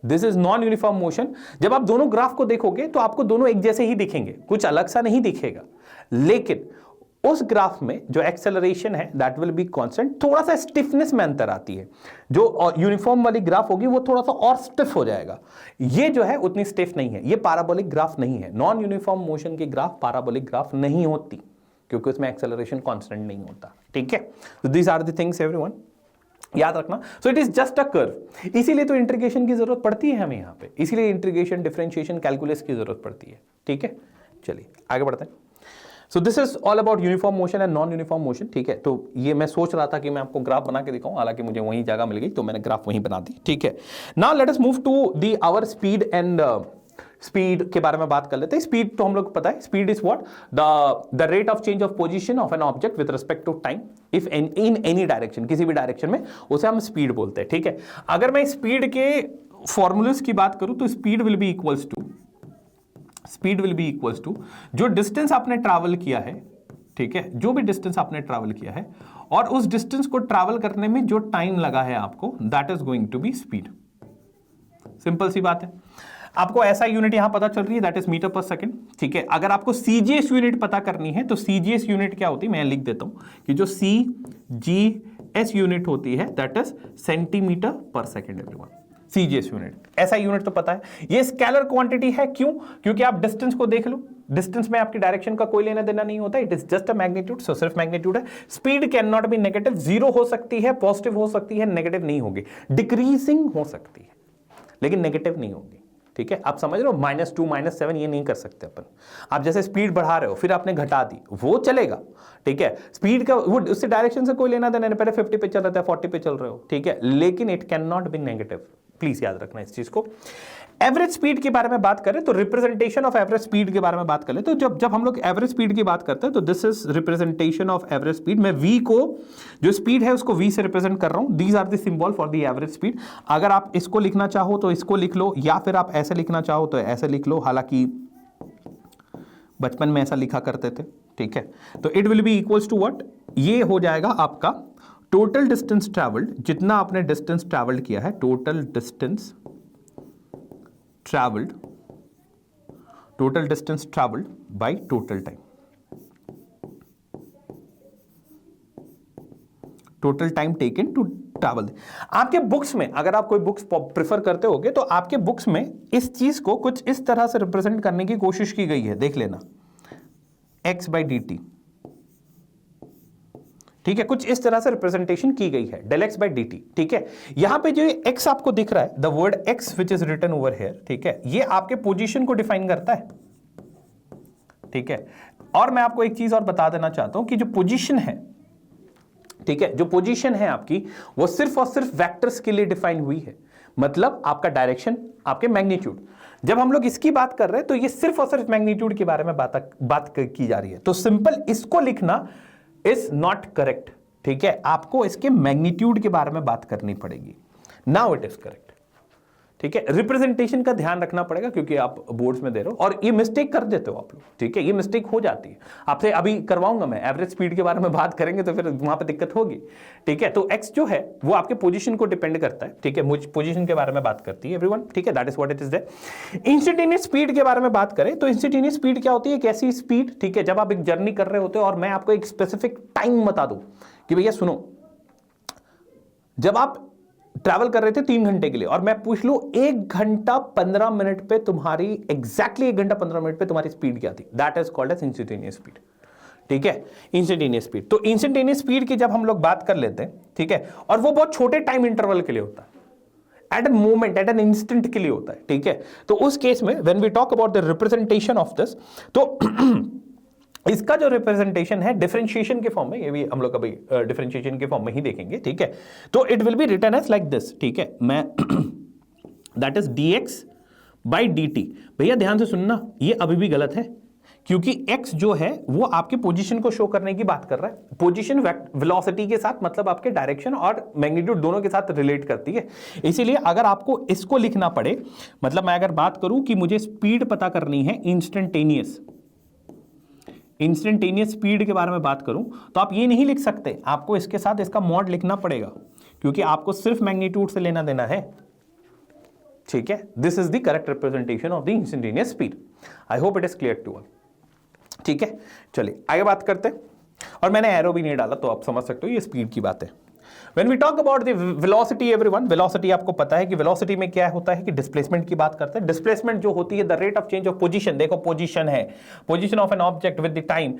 This is non uniform motion. जब आप दोनों ग्राफ को देखोगे तो आपको दोनों एक जैसे ही दिखेंगे, कुछ अलग सा नहीं दिखेगा, लेकिन उस ग्राफ में जो एक्सेलरेशन है दैट विल बी कांस्टेंट, थोड़ा सा स्टिफनेस में अंतर आती है। जो यूनिफॉर्म वाली ग्राफ होगी वो थोड़ा सा और स्टिफ हो जाएगा, ये जो है उतनी स्टिफ नहीं है, ये पैराबोलिक ग्राफ नहीं है। नॉन यूनिफॉर्म मोशन की ग्राफ पैराबोलिक ग्राफ नहीं होती, क्योंकि उसमें एक्सेलरेशन कांस्टेंट नहीं होता, ठीक है। तो these are the things everyone, याद रखना। So it is just a curve, इसीलिए तो इंटीग्रेशन की जरूरत पड़ती है हमें यहाँ पे, इसीलिए इंटीग्रेशन, डिफरेंशिएशन, कैलकुलस की जरूरत पड़ती है, ठीक है। चलिए आगे बढ़ते हैं। So this is all about uniform motion and non uniform motion, ठीक है। तो ये मैं सोच रहा था कि मैं आपको ग्राफ बना के दिखाऊं, हालांकि मुझे वहीं जगह मिल गई तो मैंने ग्राफ वहीं बना दी, ठीक है। Now let us move to the our speed and speed के बारे में बात कर लेते हैं। स्पीड तो हम लोग पता है, speed is what, the rate of change of position of an object with respect to time if in any direction, किसी भी डायरेक्शन में, उसे हम स्पीड बोलते हैं, ठीक है। अगर मैं स्पीड के फॉर्मूलेस की बात करूं तो speed will be equals to जो डिस्टेंस आपने ट्रैवल किया है, ठीक है, जो भी डिस्टेंस आपने ट्रैवल किया है और उस डिस्टेंस को ट्रैवल करने में जो टाइम लगा है आपको, that is going to be speed. Simple सी बात है। आपको ऐसा यूनिट यहां पता चल रही है, that is metre per second, ठीक है। अगर आपको सीजीएस यूनिट पता करनी है तो सीजीएस यूनिट क्या होती है, मैं लिख देता हूं कि जो सीजीएस यूनिट होती है दैट इज सेंटीमीटर पर सेकंड एवरीवन, सीजीएस यूनिट। ऐसा यूनिट तो पता है। ये स्केलर क्वांटिटी है, क्यों? क्योंकि आप डिस्टेंस को देख लो, डिस्टेंस में आपकी डायरेक्शन का कोई लेना देना नहीं होता, it is just a magnitude, so सिर्फ मैग्नीट्यूड है। Speed can not be negative, zero हो सकती है, पॉजिटिव हो सकती है, नेगेटिव नहीं होगी, डिक्रीजिंग हो सकती है लेकिन नेगेटिव नहीं होगी, ठीक है। आप समझ रहे हो, -2 -7 ये नहीं कर सकते अपन। आप जैसे स्पीड बढ़ा रहे हो फिर आपने घटा दी, वो चलेगा, ठीक है। स्पीड का वो उससे डायरेक्शन से कोई लेना देना नहीं, पहले 50 पे चल रहा था 40 पे चल रहे हो, ठीक है, लेकिन it can not be negative, please याद रखना इस चीज को। एवरेज स्पीड के बारे में बात करें तो रिप्रेजेंटेशन ऑफ एवरेज स्पीड के बारे में बात करें तो जब हम लोग एवरेज स्पीड की बात करते हैं तो this is representation of average speed. मैं v को, जो स्पीड है उसको v से रिप्रेजेंट कर रहा हूं। These are the symbol for the average speed. अगर आप इसको लिखना चाहो तो इसको लिख लो, या फिर आप ऐसे लिखना चाहो तो ऐसे लिख लो, हालांकि बचपन में ऐसा लिखा करते थे, ठीक है। तो it will be equals to what, ये हो जाएगा आपका टोटल डिस्टेंस ट्रैवल्ड, जितना आपने डिस्टेंस ट्रैवल्ड किया है, total distance travelled, total distance travelled by total time, total time taken to travel. आपके बुक्स में, अगर आप कोई बुक्स प्रेफर करते होगे तो आपके बुक्स में इस चीज को कुछ इस तरह से रिप्रेजेंट करने की कोशिश की गई है, देख लेना, x बाई डी टी, ठीक है, कुछ इस तरह से रिप्रेजेंटेशन की गई है, del x by d t, ठीक है। यहां पे जो x आपको दिख रहा है, the word x which is written over here, ठीक है, ये आपके पोजीशन को डिफाइन करता है, ठीक है। और मैं आपको एक चीज और बता देना चाहता हूं कि जो पोजीशन है, ठीक है, जो पोजीशन है आपकी, वो सिर्फ और सिर्फ वेक्टर्स के लिए डिफाइन हुई है, मतलब आपका डायरेक्शन, आपके मैग्नीट्यूड। जब हम लोग इसकी बात कर रहे हैं तो ये सिर्फ और सिर्फ मैग्नीट्यूड के बारे में बात की जा रही है, तो सिंपल इसको लिखना इज नॉट करेक्ट, ठीक है, आपको इसके मैग्नीट्यूड के बारे में बात करनी पड़ेगी, नाउ इट इज करेक्ट, ठीक है। रिप्रेजेंटेशन का ध्यान रखना पड़ेगा क्योंकि आप बोर्ड्स में दे रहे हो और ये मिस्टेक कर देते हो आप लोग, ठीक है, ये मिस्टेक हो जाती है आपसे। अभी करवाऊंगा मैं, एवरेज स्पीड के बारे में बात करेंगे तो फिर वहां पे दिक्कत होगी, ठीक है। तो एक्स जो है वो आपके पोजीशन को डिपेंड करता है, ठीक है, मुझे पोजीशन के बारे में बात करती है एवरीवन, ठीक है, that is what it is there. Instantaneous speed के बारे में बात करें तो इंस्टेंटेनियस स्पीड क्या होती है, एक ऐसी स्पीड, ठीक है, जब आप एक जर्नी कर रहे होते हो और मैं आपको एक स्पेसिफिक टाइम बता दूं कि भैया सुनो, जब आप ट्रैवल कर रहे थे 3 घंटे के लिए और मैं पूछ लूं 1 घंटा 15 मिनट पे तुम्हारी, एग्जैक्टली 1 घंटा 15 मिनट पे तुम्हारी स्पीड क्या थी, that is called as instantaneous speed, ठीक है, इंस्टेंटेनियस स्पीड। तो इंस्टेंटेनियस स्पीड की जब हम लोग बात कर लेते हैं, ठीक है, और वो बहुत छोटे टाइम इंटरवल के लिए होता है, at an moment, at an instant के लिए होता है, ठीक है। तो उस केस में when we talk about the representation of this, तो इसका जो रिप्रेजेंटेशन है डिफरेंशिएशन के फॉर्म में, ये भी हम लोग अभी डिफरेंशिएशन के फॉर्म में ही देखेंगे, ठीक है। तो it will be written as like this, ठीक है, मैं that is dx by dt। भैया ध्यान से सुनना, ये अभी भी गलत है क्योंकि x जो है वो आपके पोजीशन को शो करने की बात कर रहा है, पोजीशन वेलोसिटी के साथ, मतलब आपके डायरेक्शन और मैग्नीट्यूड दोनों के साथ रिलेट करती है। इसीलिए अगर आपको इसको लिखना पड़े, मतलब मैं अगर बात करूं कि मुझे स्पीड पता करनी है इंस्टेंटेनियस स्पीड के बारे में बात करूं तो आप ये नहीं लिख सकते, आपको इसके साथ इसका मॉड लिखना पड़ेगा क्योंकि आपको सिर्फ मैग्नीट्यूड से लेना देना है, ठीक है। This is the correct representation of the instantaneous speed. I hope it is clear to all, ठीक है। चलिए आगे बात करते हैं, और मैंने एरो भी नहीं डाला तो आप समझ सकते हो ये स्पीड की बात है। When we talk about the velocity everyone, velocity आपको पता है कि velocity में क्या होता है कि डिस्प्लेसमेंट की बात करते हैं। डिस्प्लेसमेंट जो होती है the rate of change of position, देखो पोजीशन है, position of an object with the time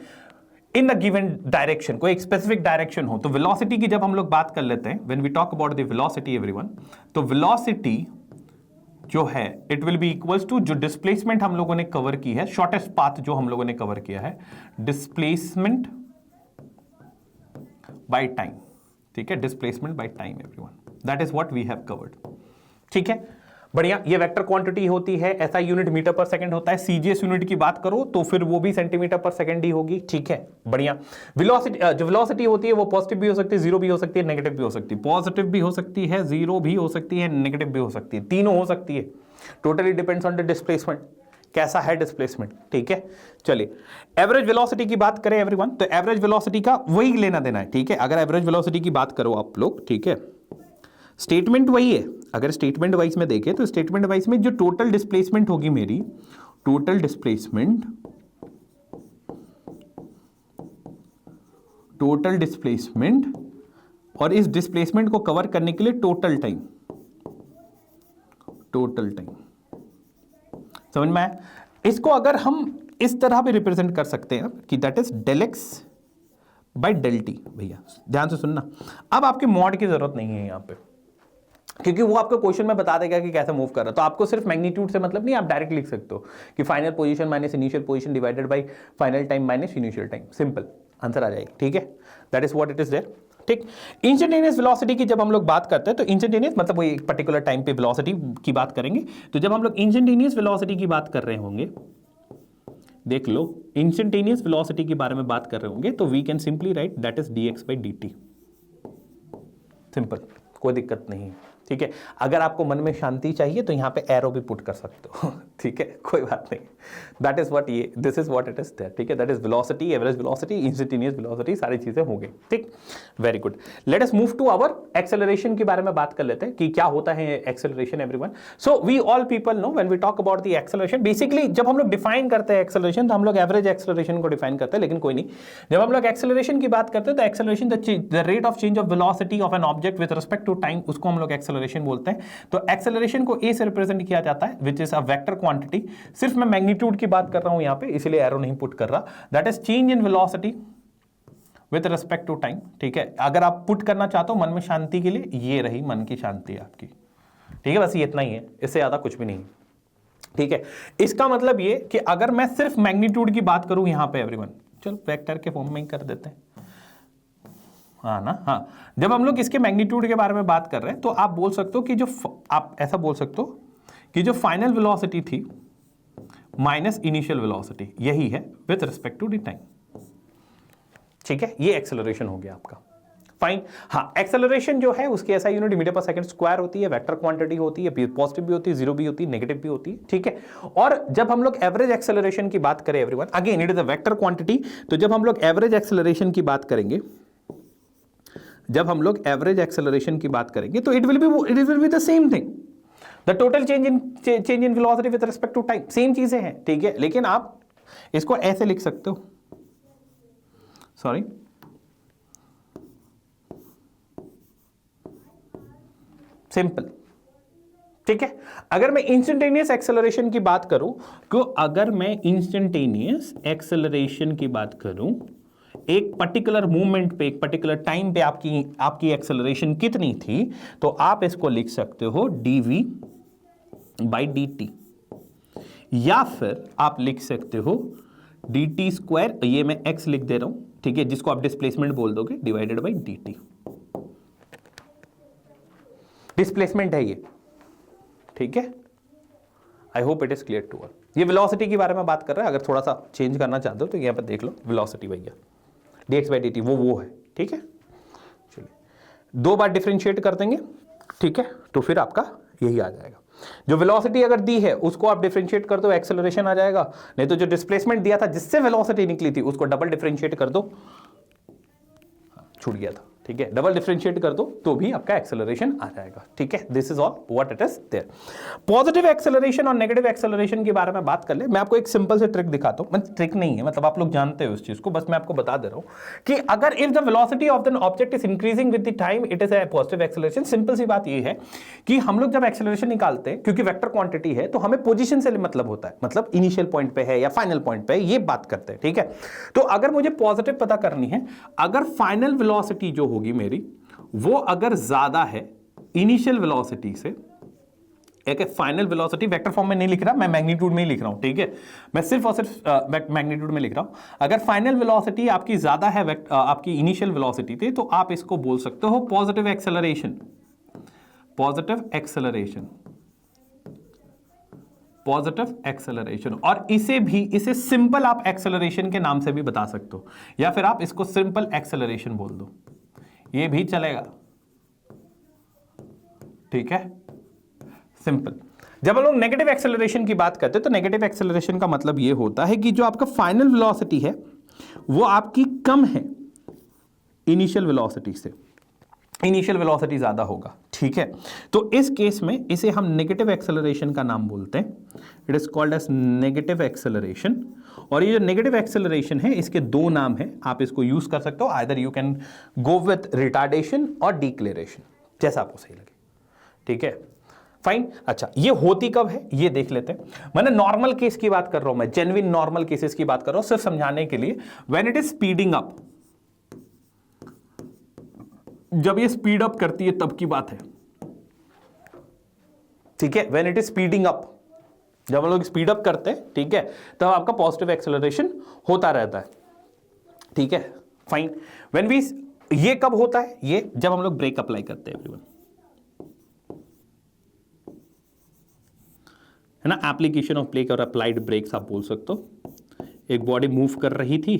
in the given direction, कोई एक स्पेसिफिक डायरेक्शन हो। तो वेलोसिटी की जब हम लोग बात कर लेते हैं, when we talk about the velocity everyone, तो वेलोसिटी जो है it will be equals to जो डिस्प्लेसमेंट हम लोगों ने कवर की है, शॉर्टेस्ट पाथ जो हम लोगों ने कवर किया है, डिस्प्लेसमेंट बाय टाइम, ठीक है, displacement by time everyone, that is what we have covered, ठीक है, बढ़िया। ये वेक्टर क्वांटिटी होती है, ऐसा यूनिट मीटर पर सेकंड होता है। सीजीएस यूनिट की बात करो तो फिर वो भी सेंटीमीटर पर सेकंड ही होगी, ठीक है, बढ़िया। वेलोसिटी, जो वेलोसिटी होती है वो पॉजिटिव भी हो सकती है, जीरो भी हो सकती है, नेगेटिव भी हो सकती है, पॉजिटिव भी हो सकती है, जीरो भी हो सकती है, नेगेटिव भी हो सकती है, तीनों हो सकती है, totally depends on the displacement, कैसा है डिस्प्लेसमेंट, ठीक है। चलिए एवरेज वेलोसिटी की बात करें एवरीवन, तो एवरेज वेलोसिटी का वही लेना देना है, ठीक है। अगर एवरेज वेलोसिटी की बात करो आप लोग, ठीक है, स्टेटमेंट वही है। अगर स्टेटमेंट वाइज में देखें तो स्टेटमेंट वाइज में जो टोटल डिस्प्लेसमेंट होगी मेरी, टोटल डिस्प्लेसमेंट और इस डिस्प्लेसमेंट को कवर करने के लिए टोटल टाइम समझ में आया। इसको अगर हम इस तरह भी रिप्रेजेंट कर सकते हैं कि that is del x by del t. भैया ध्यान से सुनना, अब आपके मॉड की जरूरत नहीं है यहां पे, क्योंकि वो आपको क्वेश्चन में बता देगा कि कैसे मूव कर रहा है। तो आपको सिर्फ मैग्नीट्यूड से मतलब नहीं, आप डायरेक्ट लिख सकते हो कि final position minus initial position divided by final time minus initial time, simple answer आ जाएगी, ठीक है, that is what it is there, ठीक। इंस्टेंटेनियस वेलोसिटी की जब हम लोग बात करते हैं तो इंस्टेंटेनियस मतलब वो एक पर्टिकुलर टाइम पे वेलोसिटी की बात करेंगे। तो जब हम लोग इंस्टेंटेनियस वेलोसिटी की बात कर रहे होंगे, देख लो इंस्टेंटेनियस वेलोसिटी के बारे में बात कर रहे होंगे, तो we can simply write that is dx by dt, simple, कोई दिक्कत नहीं, ठीक है। अगर आपको मन में शांति चाहिए तो यहाँ पे एरो भी पुट कर सकते हो ठीक है, कोई बात नहीं। दैट इज व्हाट ये this is what it is there, ठीक है। That is velocity, average velocity, instantaneous velocity, सारी चीजें हो गई, ठीक। Very good. Let us move to our acceleration के बारे में बात कर लेते हैं कि क्या होता है acceleration everyone. So we all people know when we talk about the acceleration, basically जब हम लोग डिफाइन करते हैं एक्सेलरेशन तो हम लोग एवरेज एक्सेलरेशन को डिफाइन करते हैं, लेकिन कोई नहीं, जब हम लोग एक्सेलरेशन की बात करते हैं तो acceleration the rate of change of velocity of an object with respect to time, उसको हम लोग एक्सेलरेशन बोलते हैं। तो एक्सेलरेशन को ए से रिप्रेजेंट किया जाता है which is a vector quantity. सिर्फ मैं मैग्नीट्यूड की बात कर रहा हूं यहां पे, इसलिए एरो नहीं पुट कर रहा। That is change in velocity with respect to time, ठीक है। अगर आप पुट करना चाहते हो मन में शांति के लिए, ये रही मन की शांति आपकी, ठीक है। बस ये इतना ही है, इससे ज्यादा कुछ भी नहीं, ठीक है। इसका मतलब ये कि अगर मैं सिर्फ मैग्नीट्यूड की बात करूं यहां पे एवरीवन, चलो वेक्टर के फॉर्म में ही कर देते हैं, हाँ ना, हाँ। जब हम लोग इसके मैग्नीट्यूड के बारे में बात कर रहे हैं तो आप बोल सकते हो कि जो आप ऐसा बोल सकते हो कि जो फाइनल वेलोसिटी थी माइनस इनिशियल वेलोसिटी, यही है with respect to the time, ठीक है। ये एक्सेलरेशन हो गया आपका, फाइन। हाँ, एक्सेलरेशन जो है उसकी ऐसा unit metre per second square होती है, वेक्टर क्वांटिटी होती है, पॉजिटिव भी होती है, जीरो भी होती है, नेगेटिव भी होती है, ठीक है। और जब हम लोग एवरेज एक्सेलरेशन की बात करें everyone, again it is a vector quantity, तो जब हम लोग एवरेज एक्सेलरेशन की बात करेंगे, जब हम लोग एवरेज एक्सेलरेशन की बात करेंगे तो it will be the same thing, the total change in velocity with respect to time, same चीजें हैं, ठीक है। लेकिन आप इसको ऐसे लिख सकते हो, सॉरी, सिंपल, ठीक है। अगर मैं इंस्टेंटेनियस एक्सेलरेशन की बात करूं, तो अगर मैं इंस्टेंटेनियस एक्सेलरेशन की बात करूं, एक पर्टिकुलर मूवमेंट पे, एक पर्टिकुलर टाइम पे आपकी एक्सेलरेशन कितनी थी, तो आप इसको लिख सकते हो dv बाई dt, या फिर आप लिख सकते हो dt स्क्वायर, ये मैं x लिख दे रहा हूं, ठीक है, जिसको आप डिस्प्लेसमेंट बोल दोगे, डिवाइडेड बाई dt। डिस्प्लेसमेंट है ये, ठीक है। I hope it is clear to all. ये वेलोसिटी के बारे में बात कर रहा है, अगर थोड़ा सा चेंज करना चाहते हो तो यहां पर देख लो, वेलोसिटी भैया dx बाई dt वो है, ठीक है। चलिए 2 बार डिफरेंशिएट कर देंगे, ठीक है, तो फिर आपका यही आ जाएगा। जो वेलोसिटी अगर दी है उसको आप डिफरेंशिएट कर दो, एक्सेलरेशन आ जाएगा। नहीं तो जो डिस्प्लेसमेंट दिया था जिससे वेलोसिटी निकली थी उसको डबल डिफरेंशिएट कर दो, छूट गया था, ठीक है, डबल डिफरेंशिएट कर दो तो भी आपका एक्सेलरेशन आ जाएगा, ठीक है। This is all what it is there. Positive acceleration और नेगेटिव एक्सेलरेशन के बारे में बात कर ले। मैं आपको एक सिंपल से ट्रिक दिखाता हूं, मतलब ट्रिक नहीं है, मतलब आप लोग जानते हो उस चीज को, बस मैं आपको बता दे रहा हूं कि अगर if the velocity of the object is increasing with the time, it is a positive acceleration. Simple सी बात ये है कि हम लोग जब एक्सेलरेशन निकालते हैं, क्योंकि वेक्टर क्वांटिटी है, तो हमें पोजीशन से मतलब होता है, मतलब इनिशियल पॉइंट पे है या फाइनल पॉइंट पे है, ये बात करते हैं, ठीक है। तो अगर मुझे पॉजिटिव पता करनी है, अगर फाइनल वेलोसिटी जो होगी मेरी वो अगर ज्यादा है इनिशियल वेलोसिटी से, एक फाइनल वेलोसिटी वेक्टर फॉर्म में नहीं लिख रहा, मैं मैग्नीट्यूड में ही लिख रहा हूं, ठीक है, मैं सिर्फ और सिर्फ मैग्नीट्यूड में लिख रहा हूं। अगर फाइनल वेलोसिटी आपकी ज्यादा है आपकी इनिशियल वेलोसिटी से, तो आप इसको बोल सकते हो positive acceleration, positive acceleration, positive acceleration. और इसे सिंपल आप एक्सेलरेशन के नाम से भी बता सकते हो, या फिर आप इसको सिंपल एक्सेलरेशन बोल दो, ये भी चलेगा, ठीक है, सिंपल। जब हम लोग नेगेटिव एक्सेलरेशन की बात करते हैं तो नेगेटिव एक्सेलरेशन का मतलब ये होता है कि जो आपका फाइनल वेलोसिटी है वो आपकी कम है इनिशियल वेलोसिटी से, इनिशियल वेलोसिटी ज्यादा होगा, ठीक है। तो इस केस में इसे हम नेगेटिव एक्सेलरेशन का नाम बोलते हैं, it is called as negative acceleration. और ये जो नेगेटिव एक्सेलरेशन है इसके 2 नाम हैं, आप इसको यूज कर सकते हो, either you can go with retardation और डिक्लेरेशन, जैसा आपको सही लगे, ठीक है, फाइन। अच्छा, ये होती कब है ये देख लेते हैं। मैंने नॉर्मल केस की बात कर रहा हूं, मैं जेन्युइन नॉर्मल केसेस की बात कर रहा हूं सिर्फ समझाने के लिए। When it is speeding up, जब ये स्पीड अप करती है तब की बात है, ठीक है। When it is speeding up, जब हम लोग स्पीड अप करते हैं, ठीक है, तब आपका पॉजिटिव एक्सेलरेशन होता रहता है, ठीक है, फाइन। व्हेन वी, ये कब होता है, ये जब हम लोग ब्रेक अप्लाई करते हैं एवरीवन, है ना, एप्लीकेशन ऑफ ब्रेक और अप्लाइड ब्रेक्स आप बोल सकते हो। एक बॉडी मूव कर रही थी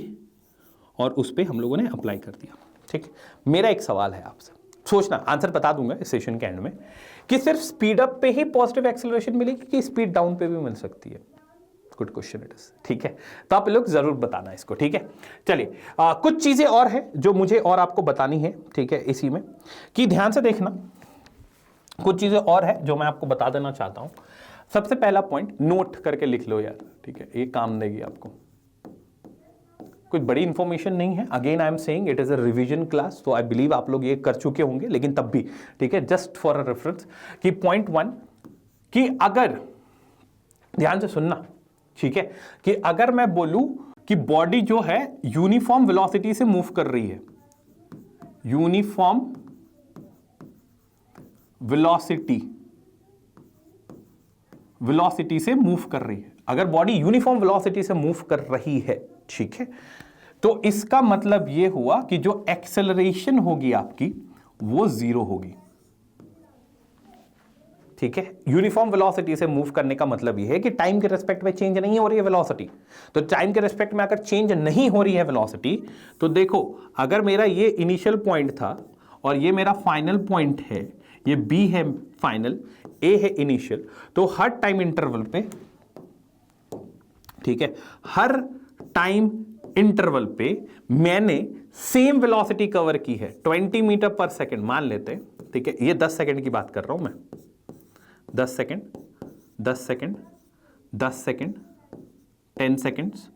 और उस पर हम लोगों ने अप्लाई कर दिया, ठीक। मेरा एक सवाल है आपसे, सोचना, आंसर बता दूंगा इस सेशन के एंड में, कि सिर्फ स्पीड अप पे ही पॉजिटिव एक्सेलरेशन मिलेगी कि स्पीड डाउन पे भी मिल सकती है? गुड क्वेश्चन इट इज, ठीक है। तो आप लोग जरूर बताना इसको, ठीक है। चलिए कुछ चीजें और है जो मुझे और आपको बतानी है, ठीक है, इसी में, कि ध्यान से देखना, कुछ चीजें और है जो मैं आपको बता देना चाहता हूं। सबसे पहला पॉइंट नोट करके लिख लो यार, ठीक है, ये काम देगी आपको, कुछ बड़ी इंफॉर्मेशन नहीं है। Again I am saying it is a revision class, तो आई बिलीव आप लोग ये कर चुके होंगे, लेकिन तब भी, ठीक है, जस्ट फॉर अ रेफरेंस, कि पॉइंट 1, कि अगर, ध्यान से सुनना, ठीक है, कि अगर मैं बोलूं कि बॉडी जो है यूनिफॉर्म वेलोसिटी से मूव कर रही है, यूनिफॉर्म वेलोसिटी से मूव कर रही है, अगर बॉडी यूनिफॉर्म वेलोसिटी से मूव कर रही है, ठीक है, तो इसका मतलब यह हुआ कि जो एक्सेलरेशन होगी आपकी वो 0 होगी, ठीक है। यूनिफॉर्म वेलोसिटी से मूव करने का मतलब यह है कि टाइम के रिस्पेक्ट में चेंज नहीं हो रही है वेलोसिटी। तो टाइम के रिस्पेक्ट में अगर चेंज नहीं हो रही है वेलोसिटी, तो देखो, अगर मेरा ये इनिशियल पॉइंट था और ये मेरा फाइनल पॉइंट है, ये बी है फाइनल, ए है इनिशियल, तो हर टाइम इंटरवल पे, ठीक है, हर टाइम इंटरवल पे मैंने सेम वेलोसिटी कवर की है, 20 मीटर पर सेकंड मान लेते हैं, ठीक है। ये 10 सेकंड की बात कर रहा हूं मैं, 10 सेकंड, 10 सेकंड, 10 सेकंड, 10 सेकंड्स,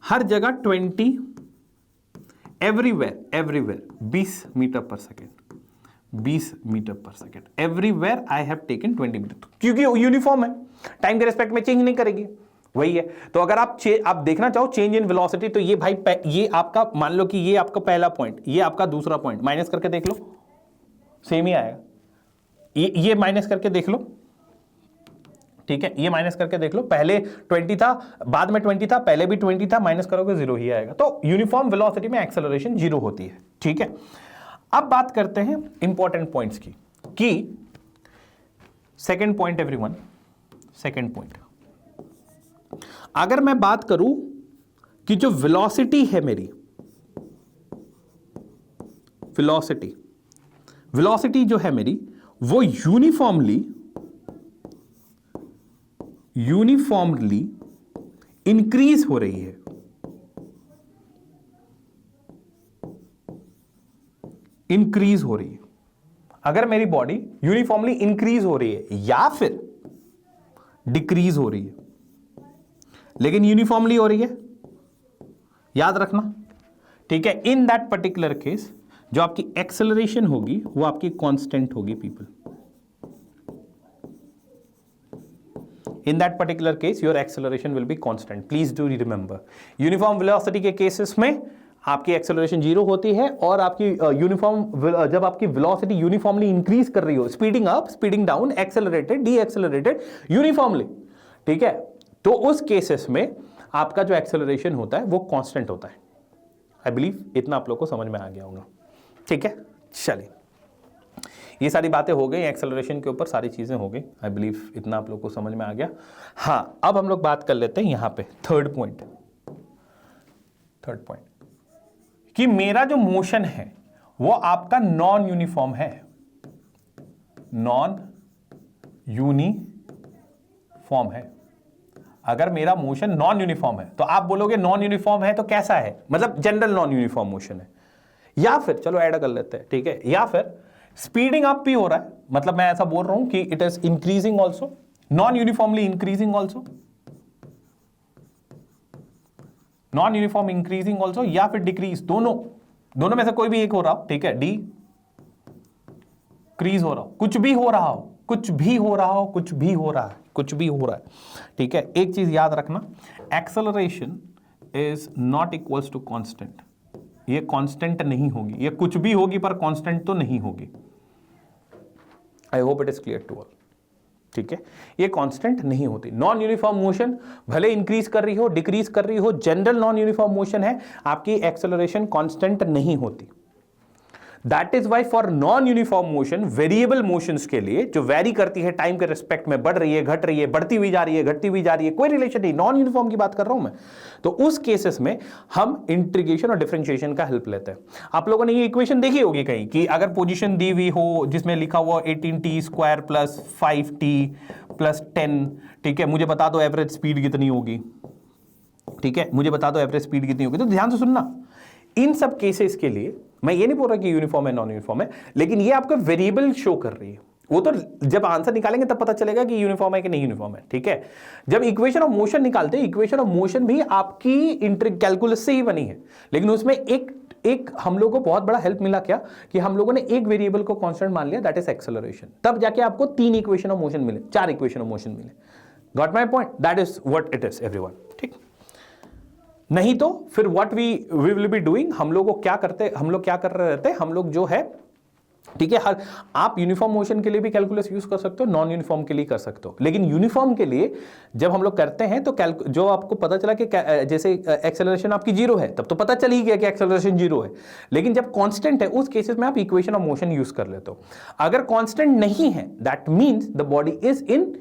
हर जगह 20, everywhere 20 metre per second, 20 metre per second, everywhere I have taken 20 metre, क्योंकि यूनिफॉर्म है, टाइम के रिस्पेक्ट में चेंज नहीं करेगी, वही है। तो अगर आप देखना चाहो चेंज इन वेलोसिटी, तो ये भाई ये आपका, मान लो कि ये आपका पहला पॉइंट, ये आपका दूसरा पॉइंट, माइनस करके देख लो, सेम ही आएगा। ये माइनस करके देख लो, ठीक है, ये माइनस करके देख लो, पहले 20 था, बाद में 20 था, पहले भी 20 था, माइनस करोगे 0 ही आएगा। तो यूनिफॉर्म वेलोसिटी में एक्सेलरेशन 0 होती है, ठीक है। अब बात करते हैं इंपॉर्टेंट पॉइंट्स की, कि second point everyone, second point, अगर मैं बात करूं कि जो वेलोसिटी है मेरी, वेलोसिटी जो है मेरी, वो यूनिफॉर्मली इंक्रीज हो रही है, इंक्रीज हो रही है, अगर मेरी बॉडी यूनिफॉर्मली इंक्रीज हो रही है या फिर डिक्रीज हो रही है, लेकिन यूनिफॉर्मली हो रही है, याद रखना, ठीक है। इन दैट पर्टिकुलर केस जो आपकी एक्सेलरेशन होगी वो आपकी कांस्टेंट होगी people, in that particular case your acceleration will be constant, please do remember. Uniform velocity के केसेस में आपकी एक्सेलरेशन 0 होती है, और आपकी जब आपकी वेलोसिटी यूनिफॉर्मली इंक्रीज कर रही हो, speeding up, speeding down, accelerated, D accelerated, uniformly, ठीक है, तो उस केसेस में आपका जो एक्सेलरेशन होता है वो कांस्टेंट होता है। आई बिलीव इतना आप लोग को समझ में आ गया होगा, ठीक है। चलिए, ये सारी बातें हो गई एक्सेलरेशन के ऊपर, सारी चीजें हो गई, आई बिलीव इतना आप लोग को समझ में आ गया। हाँ, अब हम लोग बात कर लेते हैं यहां पे थर्ड पॉइंट, कि मेरा जो मोशन है वो आपका नॉन यूनिफॉर्म है, नॉन यूनिफॉर्म है। अगर मेरा मोशन नॉन यूनिफॉर्म है, तो आप बोलोगे नॉन यूनिफॉर्म है तो कैसा है, मतलब जनरल नॉन यूनिफॉर्म मोशन है, या फिर चलो ऐड कर लेते हैं, ठीक है, या फिर स्पीडिंग अप भी हो रहा है, मतलब मैं ऐसा बोल रहा हूं कि it is increasing also, non uniformly increasing also, non uniform increasing also, या फिर डिक्रीज, दोनों में से कोई भी एक हो रहा हो, ठीक है, डिक्रीज हो रहा हो, कुछ भी हो रहा हो, कुछ भी हो रहा हो, कुछ भी हो रहा है, कुछ भी हो रहा है, ठीक है। एक चीज याद रखना, acceleration is not equals to constant, ये कांस्टेंट नहीं होगी, ये कुछ भी होगी पर कांस्टेंट तो नहीं होगी। I hope it is clear to all, ठीक है, ये कांस्टेंट नहीं होती। नॉन यूनिफॉर्म मोशन भले इंक्रीज कर रही हो, डिक्रीज कर रही हो, जनरल नॉन यूनिफॉर्म मोशन है, आपकी एक्सेलरेशन कांस्टेंट नहीं होती। That is why for non uniform motion, variable motions के लिए जो वेरी करती है टाइम के रिस्पेक्ट में, बढ़ रही है, घट रही है, बढ़ती हुई जा रही है, घटती हुई जा रही है, कोई रिलेशन नहीं, नॉन यूनिफॉर्म की बात कर रहा हूं मैं, तो उस केसेस में हम इंटीग्रेशन और डिफरेंशिएशन का हेल्प लेते हैं। आप लोगों ने ये इक्वेशन देखी होगी कहीं कि अगर पोजीशन दी हुई हो जिसमें लिखा हुआ 18t square plus 5t plus 10, ठीक है, मुझे बता दो एवरेज स्पीड कितनी होगी, ठीक है, मुझे बता दो एवरेज स्पीड कितनी होगी। तो ध्यान से सुनना, इन सब केसेस के लिए मैं ये नहीं बोल रहा कि यूनिफॉर्म है नॉन यूनिफॉर्म है, लेकिन ये आपका वेरिएबल शो कर रही है। वो तो जब आंसर निकालेंगे तब पता चलेगा कि यूनिफॉर्म है कि नहीं यूनिफॉर्म है, ठीक है। जब इक्वेशन ऑफ मोशन निकालते हैं, इक्वेशन ऑफ मोशन भी आपकी इंटर कैलकुलस से ही बनी है, लेकिन उसमें एक हम लोगों को बहुत बड़ा हेल्प मिला क्या कि हम लोगों ने एक वेरिएबल को कांस्टेंट मान लिया, दैट इज एक्सेलरेशन। तब जाके आपको 3 इक्वेशन ऑफ मोशन मिले, 4 इक्वेशन ऑफ मोशन मिले। Got my point? That is what it is everyone, ठीक। नहीं तो फिर what we will be doing, हम लोग क्या कर रहे रहते हैं, हम लोग जो है, ठीक है, हर आप यूनिफॉर्म मोशन के लिए भी कैलकुलस यूज कर सकते हो, नॉन यूनिफॉर्म के लिए कर सकते हो, लेकिन यूनिफॉर्म के लिए जब हम लोग करते हैं तो जो आपको पता चला कि जैसे एक्सेलरेशन आपकी 0 है, तब तो पता चल ही गया कि एक्सेलरेशन 0 है, लेकिन जब कांस्टेंट है उस केसेस में आप इक्वेशन ऑफ मोशन यूज कर लेते हो। अगर कांस्टेंट नहीं है, that means the body is in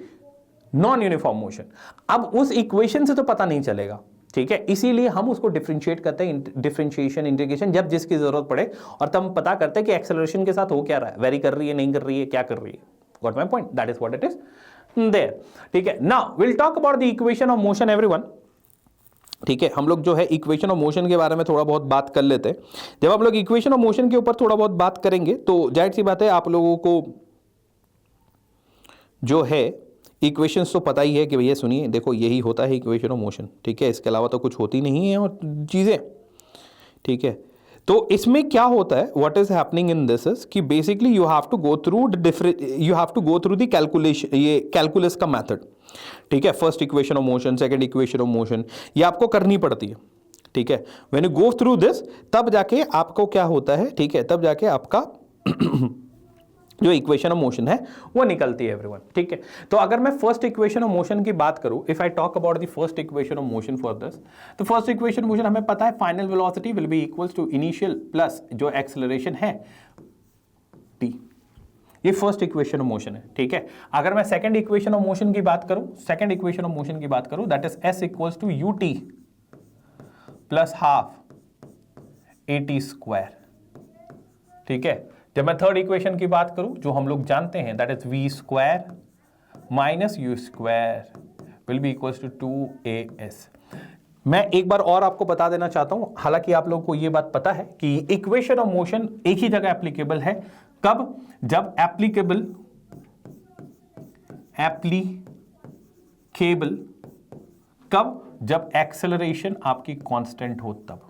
non uniform motion. अब उस इक्वेशन से तो पता नहीं चलेगा, ठीक है, इसीलिए हम उसको डिफरेंशिएट करते हैं, डिफरेंशिएशन, इंटीग्रेशन, जब जिसकी जरूरत पड़े, और तब हम पता करते हैं कि एक्सेलरेशन के साथ हो क्या रहा है, वेरी कर रही है, नहीं कर रही है, क्या कर रही है। Got my point? That is what it is there, ठीक है। Now will talk about the equation of motion everyone, ठीक है। हम लोग जो है इक्वेशन ऑफ मोशन के बारे में थोड़ा बहुत बात कर लेते हैं। जब आप लोग इक्वेशन ऑफ मोशन के ऊपर थोड़ा बहुत बात करेंगे तो जाहिर सी बात है आप लोगों को जो है इक्वेशंस तो पता ही है कि भैया सुनिए, देखो यही होता है इक्वेशन ऑफ मोशन, ठीक है, इसके अलावा तो कुछ होती नहीं है और चीज़ें, ठीक है। तो इसमें क्या होता है, what is happening in this is कि basically you have to go through the calculation, ये कैलकुलस का मेथड, ठीक है। First equation of motion, second equation of motion, ये आपको करनी पड़ती है, ठीक है। When you go through this, तब जाके आपको क्या होता है, ठीक है, तब जाके आपका जो इक्वेशन ऑफ मोशन है वो निकलती है एवरीवन, ठीक है। तो अगर मैं फर्स्ट इक्वेशन ऑफ मोशन की बात करूं, if I talk about the first equation of motion for this, तो फर्स्ट इक्वेशन मोशन हमें पता है final velocity will be equals to initial plus जो एक्सेलरेशन है t, ये फर्स्ट इक्वेशन ऑफ मोशन है, ठीक है। अगर मैं सेकंड इक्वेशन ऑफ मोशन की बात करूं, सेकंड इक्वेशन ऑफ मोशन की बात करूं, that is s equals to ut plus half at square, ठीक है। जब मैं थर्ड इक्वेशन की बात करूं, जो हम लोग जानते हैं, that is v square minus u square will be equals to 2as। मैं एक बार और आपको बता देना चाहता हूं, हालांकि आप लोगों को यह बात पता है कि इक्वेशन ऑफ मोशन एक ही जगह एप्लीकेबल है, कब? जब एप्लीकेबल कब? जब एक्सेलरेशन आपकी कांस्टेंट हो तब।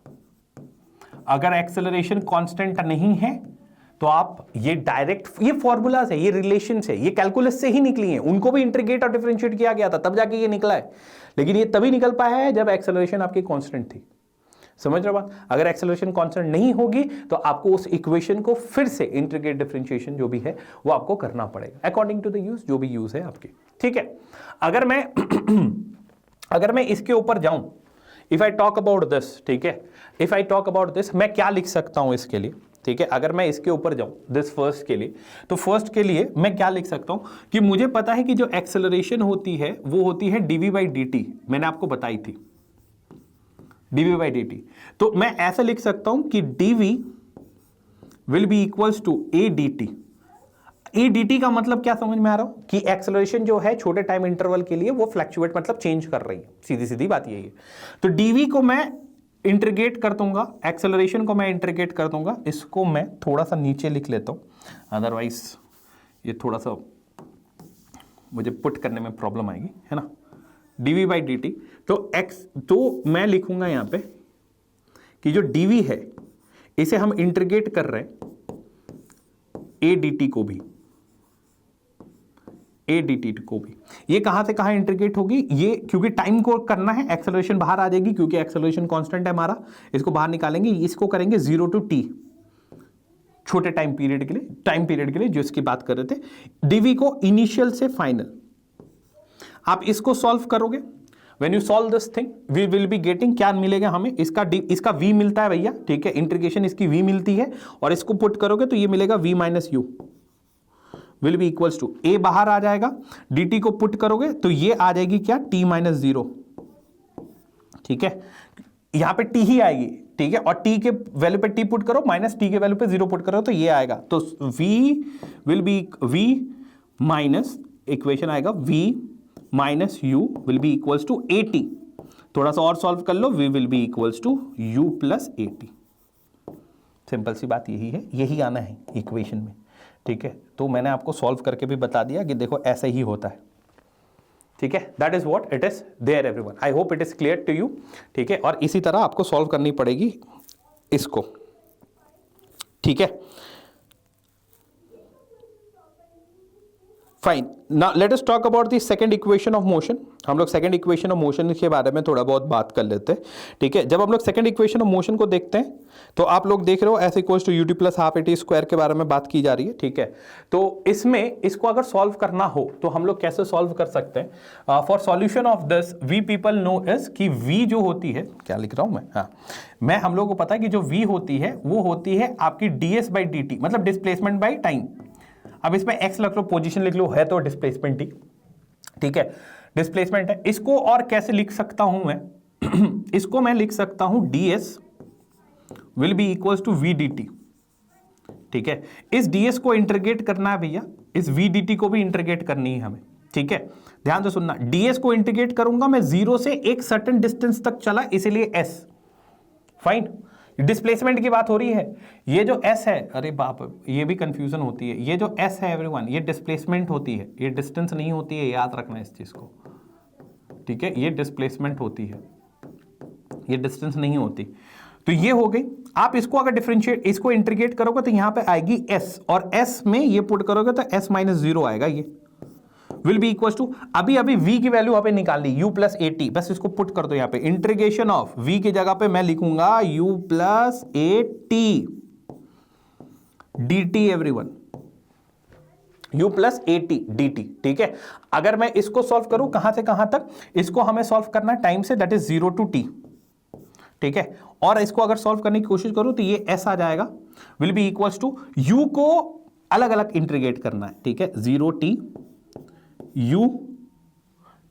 अगर एक्सेलरेशन कांस्टेंट नहीं है तो आप ये डायरेक्ट, ये फॉर्मूलाज है, ये रिलेशंस है, ये कैलकुलस से ही निकली हैं, उनको भी इंटीग्रेट और डिफरेंशिएट किया गया था, तब जाके ये निकला है, लेकिन ये तभी निकल पाया है जब एक्सेलरेशन आपकी कांस्टेंट थी। समझ रहे हो बात? अगर एक्सेलरेशन कांस्टेंट नहीं होगी तो आपको उस इक्वेशन को फिर से इंटीग्रेट डिफरेंशिएशन जो भी है वो आपको करना पड़ेगा अकॉर्डिंग टू द यूज, जो भी यूज है आपकी, ठीक है। अगर मैं इसके ऊपर जाऊं, if I talk about this, ठीक है, if I talk about this, मैं क्या लिख सकता हूं इसके लिए, ठीक है। अगर मैं इसके ऊपर जाऊं दिस फर्स्ट के लिए, तो फर्स्ट के लिए मैं क्या लिख सकता हूं कि मुझे पता है कि जो एक्सेलरेशन होती है वो होती है dv/dt, मैंने आपको बताई थी dv/dt। तो मैं ऐसा लिख सकता हूं कि dv will be equals to adt। adt का मतलब क्या समझ में आ रहा हूं कि एक्सेलरेशन जो है छोटे टाइम इंटरवल के लिए वो फ्लक्चुएट मतलब चेंज कर रही है, सीधी सीधी बात यही है। तो dv को मैं इंटीग्रेट कर दूंगा, एक्सेलरेशन को मैं इंटीग्रेट कर दूंगा, इसको मैं थोड़ा सा नीचे लिख लेता हूं, अदरवाइज ये थोड़ा सा मुझे पुट करने में प्रॉब्लम आएगी, है ना। dv/dt, तो मैं लिखूंगा यहां पे कि जो dv है इसे हम इंटीग्रेट कर रहे हैं adt को भी, ये कहां से कहां इंटीग्रेट होगी, ये क्योंकि टाइम को करना है, एक्सेलरेशन बाहर आ जाएगी क्योंकि एक्सेलरेशन कांस्टेंट है हमारा, इसको बाहर निकालेंगे, इसको करेंगे 0 to t, छोटे टाइम पीरियड के लिए जो इसकी बात कर रहे थे, dv को इनिशियल से फाइनल। आप इसको सॉल्व करोगे, when you solve this thing we will be getting, क्या मिलेगा हमें, इसका v मिलता है भैया, ठीक है, इंटीग्रेशन इसकी v मिलती है, और इसको पुट करोगे तो ये मिलेगा v minus u will be equals to, a बाहर आ जाएगा, dt को पुट करोगे तो ये आ जाएगी क्या, t माइनस 0, ठीक है, यहां पे t ही आएगी, ठीक है, और t के वैल्यू पे t पुट करो, माइनस t के वैल्यू पे 0 पुट करो तो ये आएगा, तो v will be v minus, equation आएगा v माइनस u will be equals to 80, थोड़ा सा और सॉल्व कर लो, v will be equals to u plus 80, simple सी बात यही है, यही आना है इक्वेशन में, ठीक है, तो मैंने आपको सॉल्व करके भी बता दिया कि देखो ऐसे ही होता है, ठीक है, that is what it is there everyone, I hope it is clear to you, ठीक है, और इसी तरह आपको सॉल्व करनी पड़ेगी इसको, ठीक है, fine. Now let us talk about the second equation of motion, हम लोग सेकंड इक्वेशन ऑफ मोशन के बारे में थोड़ा बहुत बात कर लेते हैं, ठीक है, जब हम लोग सेकंड इक्वेशन ऑफ मोशन को देखते हैं तो आप लोग देख रहे हो s equals to ut plus half at square के बारे में बात की जा रही है, ठीक है, तो इसमें इसको अगर सॉल्व करना हो तो हम लोग कैसे सॉल्व कर सकते हैं, for solution of this we people know is कि v जो होती है, क्या लिख रहा हूं मैं, हाँ, मैं हम लोग को पता है कि जो v होती है वो होती है आपकी ds बाई dt, मतलब डिस्प्लेसमेंट बाई टाइम, अब इसमें x लिख लो, पोजीशन लिख लो, है तो डिस्प्लेसमेंट ही, ठीक है, डिस्प्लेसमेंट है, इसको और कैसे लिख सकता हूं मैं इसको मैं लिख सकता हूं ds will be equals to v dt, ठीक है, इस ds को इंटीग्रेट करना है भैया, इस v dt को भी इंटीग्रेट करनी है हमें, ठीक है, ध्यान से सुनना, ds को इंटीग्रेट करूंगा मैं 0 से एक सर्टेन डिस्टेंस तक चला, इसीलिए s, फाइन, डिस्प्लेसमेंट की बात हो रही है, ये जो s है, अरे बाप, ये भी कंफ्यूजन होती है, ये जो s है एवरीवन, ये डिस्प्लेसमेंट होती है, ये डिस्टेंस नहीं होती है, याद रखना इस चीज को, ठीक है, ये डिस्प्लेसमेंट होती है, ये डिस्टेंस नहीं होती, तो ये हो गई, आप इसको अगर डिफरेंशिएट, इसको इंटीग्रेट करोगे तो यहां पे आएगी s, और s में ये पुट करोगे तो s माइनस 0 आएगा, ये विल बी इक्वल टू, अभी v की वैल्यू यहां पे निकाल ली, u प्लस 80, बस इसको पुट कर दो यहां पे, इंटीग्रेशन ऑफ v की जगह पे मैं लिखूंगा u plus 80 dt everyone, u plus 80 dt, ठीक है, अगर मैं इसको सॉल्व करूं कहां से कहां तक, इसको हमें सॉल्व करना है टाइम से, दैट इज 0 टू t, ठीक है, और इसको अगर सॉल्व करने की कोशिश करूं तो ये s आ जाएगा, will be equals to, u को अलग अलग इंटीग्रेट करना है, ठीक है, 0t u,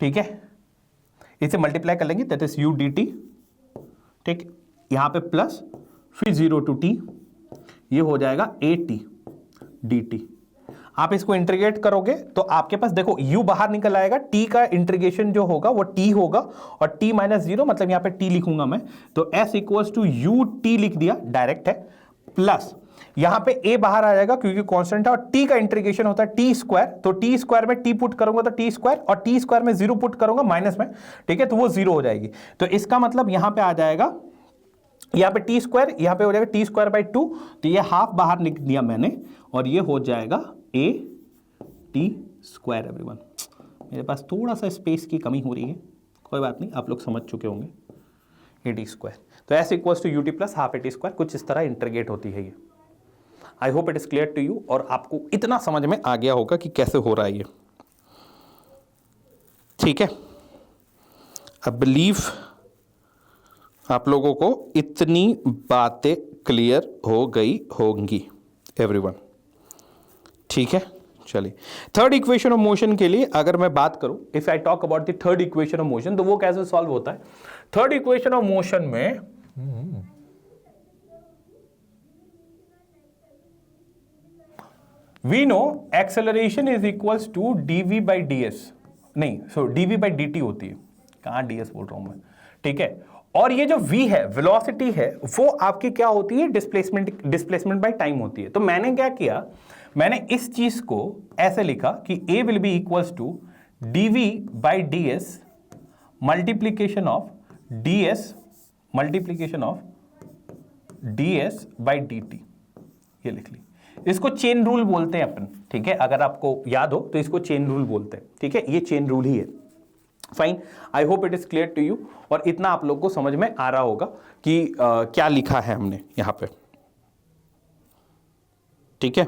ठीक है, इसे मल्टीप्लाई कर लेंगे, दैट इज u dt, ठीक, यहां पे प्लस, फिर 0 टू t, ये हो जाएगा 80 dt, आप इसको इंटीग्रेट करोगे तो आपके पास देखो u बाहर निकल आएगा, t का इंटीग्रेशन जो होगा वो t होगा, और t माइनस 0, मतलब यहां पे t लिखूंगा मैं, तो s इक्वल्स टू ut लिख दिया, डायरेक्ट है, प्लस यहां पे a बाहर आ जाएगा क्योंकि कांस्टेंट है, और t का इंटीग्रेशन होता है t स्क्वायर, तो t स्क्वायर में t पुट करूंगा तो t स्क्वायर, और t स्क्वायर में 0 पुट करूंगा माइनस में, ठीक है, तो वो 0 हो जाएगी, तो इसका मतलब यहां पे आ जाएगा, यहां पे t स्क्वायर, यहां पे हो जाएगा t स्क्वायर बाई 2, तो ये हाफ बाहर निकल दिया मैंने, और ये हो जाएगा a t स्क्वायर एवरीवन, मेरे पास थोड़ा सा स्पेस की कमी हो रही है, कोई बात नहीं, आप लोग समझ चुके होंगे, a t स्क्वायर, तो s equals to ut plus half a t square, कुछ इस तरह इंटीग्रेट होती है ये, I hope it is clear to you, और आपको इतना समझ में आ गया होगा कि कैसे हो रहा है ये, ठीक है, आई बिलीव आप लोगों को इतनी बातें क्लियर हो गई होंगी एवरीवन, ठीक है, चलिए, थर्ड इक्वेशन ऑफ मोशन के लिए अगर मैं बात करूं, if I talk about the third equation of motion, तो वो कैसे सॉल्व होता है, थर्ड इक्वेशन ऑफ मोशन में we know acceleration is equals to dv by ds, नहीं, सो dv बाई dt होती है, कहां ds बोल रहा हूं मैं, ठीक है, और ये जो v है, वेलोसिटी है, वो आपकी क्या होती है, डिस्प्लेसमेंट बाय टाइम होती है, तो मैंने क्या किया, मैंने इस चीज को ऐसे लिखा कि a will be equals to dv by ds multiplication of ds by dt, ये लिख ली, इसको चेन रूल बोलते हैं अपन, ठीक है, अगर आपको याद हो तो इसको चेन रूल बोलते हैं, ठीक है, ये चेन रूल ही है, fine, I hope it is clear to you, और इतना आप लोग को समझ में आ रहा होगा कि क्या लिखा है हमने यहां पे, ठीक है,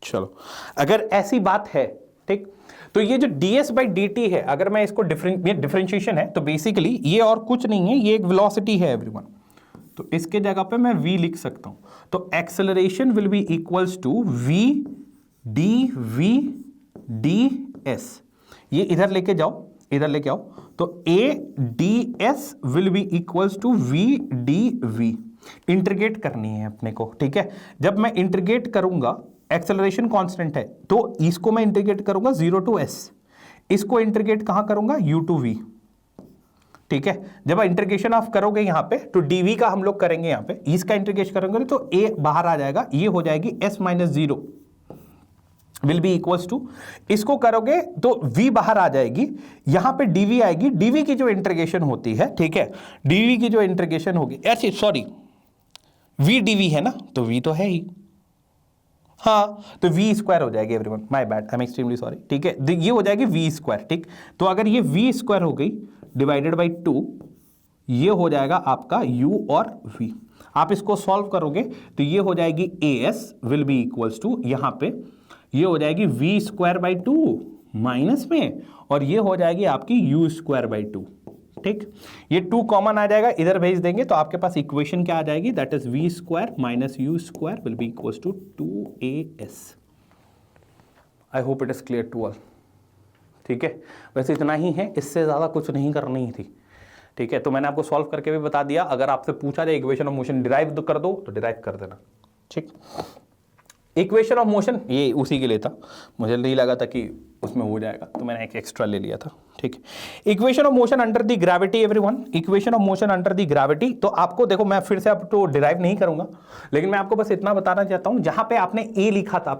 चलो, अगर ऐसी बात है ठीक। तो ये जो ds बाई dt है, अगर मैं इसको डिफरेंशिएशन है तो बेसिकली ये और कुछ नहीं है, ये एक वेलोसिटी है एवरीवन। तो इसके जगह पे मैं v लिख सकता हूं, तो acceleration will be equals to v dv ds। ये इधर लेके जाओ, इधर लेके आओ, तो a ds will be equals to v dv। Integrate करनी है अपने को, ठीक है। जब मैं इंटीग्रेट करूंगा, एक्सेलरेशन कांस्टेंट है, तो इसको मैं इंटीग्रेट करूंगा 0 टू s, इसको इंटीग्रेट कहां करूंगा u टू v, ठीक है। जब इंटीग्रेशन ऑफ करोगे यहां पे, तो dv का हम लोग करेंगे यहां पे, इसका इंटीग्रेट करेंगे तो a बाहर आ जाएगा, ये हो जाएगी s minus 0 will be equals to, इसको करोगे तो v बाहर आ जाएगी, यहां पे dv आएगी, dv की जो इंटीग्रेशन होती है, ठीक है, dv की जो इंटीग्रेशन होगी, ऐसे सॉरी v dv है ना, तो v तो है ही, हाँ, तो v स्क्वायर हो जाएगी everyone, my bad, I am extremely sorry, ठीक है, ये हो जाएगी v स्क्वायर, ठीक। तो अगर ये v स्क्वायर हो गई डिवाइडेड बाई 2, ये हो जाएगा आपका u और v। आप इसको सॉल्व करोगे तो ये हो जाएगी as will be equals to, यहां पे ये हो जाएगी v स्क्वायर बाई 2 माइनस में, और ये हो जाएगी आपकी u स्क्वायर बाई 2, ठीक। ये 2 कॉमन आ जाएगा, इधर भेज देंगे तो आपके पास इक्वेशन क्या आ जाएगी, that is v square minus u square will be equals to 2as। I hope it is clear to all, ठीक है। वैसे इतना ही है, इससे ज्यादा कुछ नहीं करनी थी, ठीक है। तो मैंने आपको सॉल्व करके भी बता दिया, अगर आपसे पूछा जाए इक्वेशन ऑफ मोशन डिराइव कर दो तो डिराइव कर देना, ठीक। इक्वेशन ऑफ मोशन ये उसी के लिए था, मुझे नहीं लगा था कि उसमें हो जाएगा, तो मैंने एक एक्स्ट्रा ले लिया था, ठीक। Equation of motion under the gravity everyone, equation of motion under the gravity. तो आपको देखो, मैं फिर से अब तो डिराइव नहीं करूंगा, लेकिन मैं आपको बस इतना बताना चाहता हूं, जहां पे आपने ए लिखा था,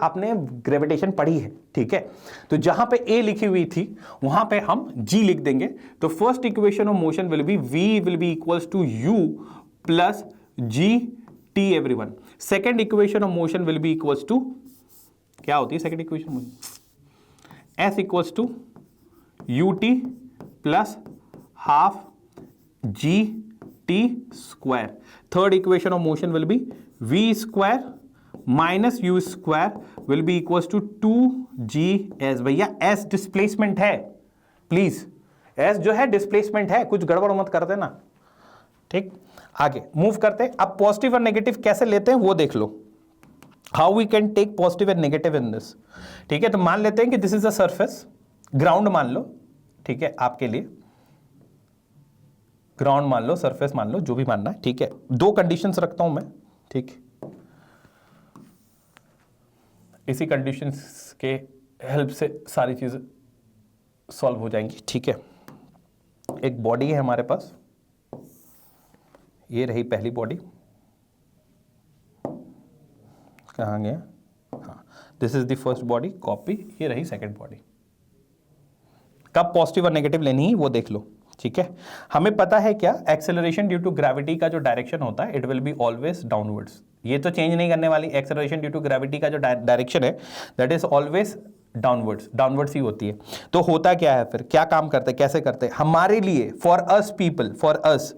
आपने ग्रेविटेशन पढ़ी है, ठीक है, तो जहां पे ए लिखी हुई थी वहां पे हम जी लिख देंगे। तो first equation of motion will be v will be equals to u plus g t everyone. Second equation of motion will be equals to, क्या होती है second equation, s equals to u t plus half g t square. Third equation of motion will be v square minus u square will be equals to 2gs। भैया s डिस्प्लेसमेंट है, प्लीज s जो है डिस्प्लेसमेंट है, कुछ गड़बड़ मत कर देना, ठीक। आगे मूव करते हैं, अब पॉजिटिव और नेगेटिव कैसे लेते हैं वो देख लो, how we can take positive and negative in this, ठीक है। तो मान लेते हैं कि this is a surface, ground मान लो, ठीक है, आपके लिए ग्राउंड मान लो, सरफेस मान लो, जो भी मानना है, ठीक है। दो कंडीशंस रखता हूं मैं, ठीक, इसी कंडीशंस के हेल्प से सारी चीजें सॉल्व हो जाएंगी, ठीक है। एक बॉडी है हमारे पास, ये रही पहली बॉडी, कहाँ गया, हाँ, this is the first body, copy, ये रही सेकंड बॉडी। कब पॉजिटिव और नेगेटिव लेनी है वो देख लो, ठीक है। हमें पता है क्या, एक्सेलरेशन ड्यू टू ग्रेविटी का जो डायरेक्शन होता है, it will be always downwards, ये तो चेंज नहीं करने वाली। एक्सेलरेशन ड्यू टू ग्रेविटी का जो डायरेक्शन है दैट इज ऑलवेज डाउनवर्ड्स ही होती है। तो होता क्या है फिर, क्या काम करते हैं, कैसे करते हैं हमारे लिए, for us people, for us,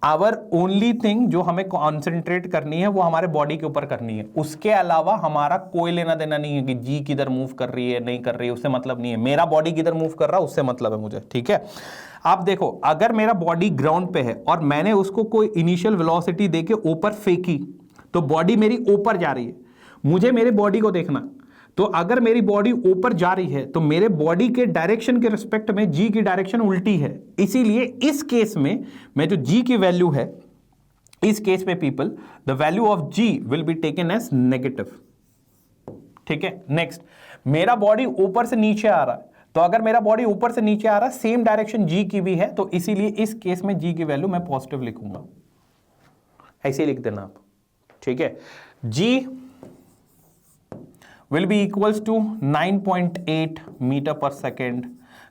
our only thing जो हमें कॉन्सेंट्रेट करनी है वो हमारे बॉडी के ऊपर करनी है, उसके अलावा हमारा कोई लेना देना नहीं है कि जी किधर मूव कर रही है नहीं कर रही है, उससे मतलब नहीं है। मेरा बॉडी किधर मूव कर रहा है उससे मतलब है मुझे, ठीक है। आप देखो, अगर मेरा बॉडी ग्राउंड पे है और मैंने उसको कोई इनिशियल वेलोसिटी देके ऊपर फेंकी, तो बॉडी मेरी ऊपर जा रही है, मुझे मेरे बॉडी को देखना। तो अगर मेरी बॉडी ऊपर जा रही है तो मेरे बॉडी के डायरेक्शन के रिस्पेक्ट में जी की डायरेक्शन उल्टी है, इसीलिए इस केस में मैं जो जी की वैल्यू है, इस केस में people, the value of g will be taken as negative, ठीक है। नेक्स्ट, मेरा बॉडी ऊपर से नीचे आ रहा है, तो अगर मेरा बॉडी ऊपर से नीचे आ रहा है, सेम डायरेक्शन जी की भी है, तो इसीलिए इस केस में जी की वैल्यू मैं पॉजिटिव लिखूंगा, ऐसे लिख देना आप, ठीक है। G will be equals to 9.8 metre पर सेकेंड।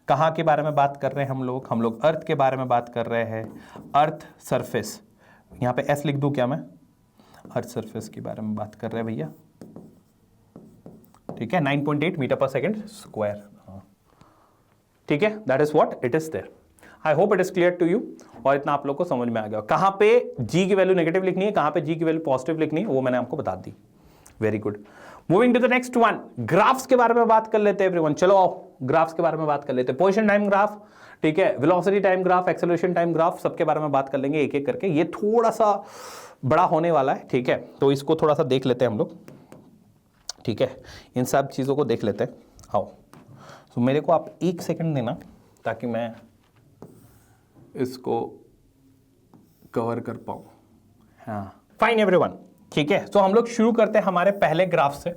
कहाँ के बारे में बात कर रहे हैं हम लोग अर्थ के बारे में बात कर रहे हैं, अर्थ सरफेस, यहाँ पे एस लिख दूं क्या मैं, अर्थ सरफेस के बारे में बात कर रहे हैं भैया, ठीक है। 9.8 मीटर पर सेकेंड स्क्वायर, ठीक है, that is what it is there. I hope it is clear to you, और इतना आप लोग को समझ में आ गया। कहाँ पे जी की वैल्यू नेगेटिव लिखनी है, कहाँ पे जी की वैल्यू पॉजिटिव लिखनी है, वो मैंने आपको बता दी। Very good. Moving to the next one, graphs के बारे में बात कर लेते हैं एवरीवन। चलो आओ ग्राफ्स के बारे में बात कर लेते हैं। पोजीशन टाइम ग्राफ, ठीक है, velocity time graph, acceleration time graph, सबके बारे में बात कर लेंगे एक एक करके। ये थोड़ा सा बड़ा होने वाला है, ठीक है, तो इसको थोड़ा सा देख लेते हैं हम लोग, ठीक है, इन सब चीज़ों को देख लेते हैं। आओ, तो मेरे को आप 1 सेकंड देना ताकि मैं इसको कवर कर पाऊँ। हाँ, फाइन एवरीवन, ठीक है। तो हम लोग शुरू करते हैं हमारे पहले ग्राफ से,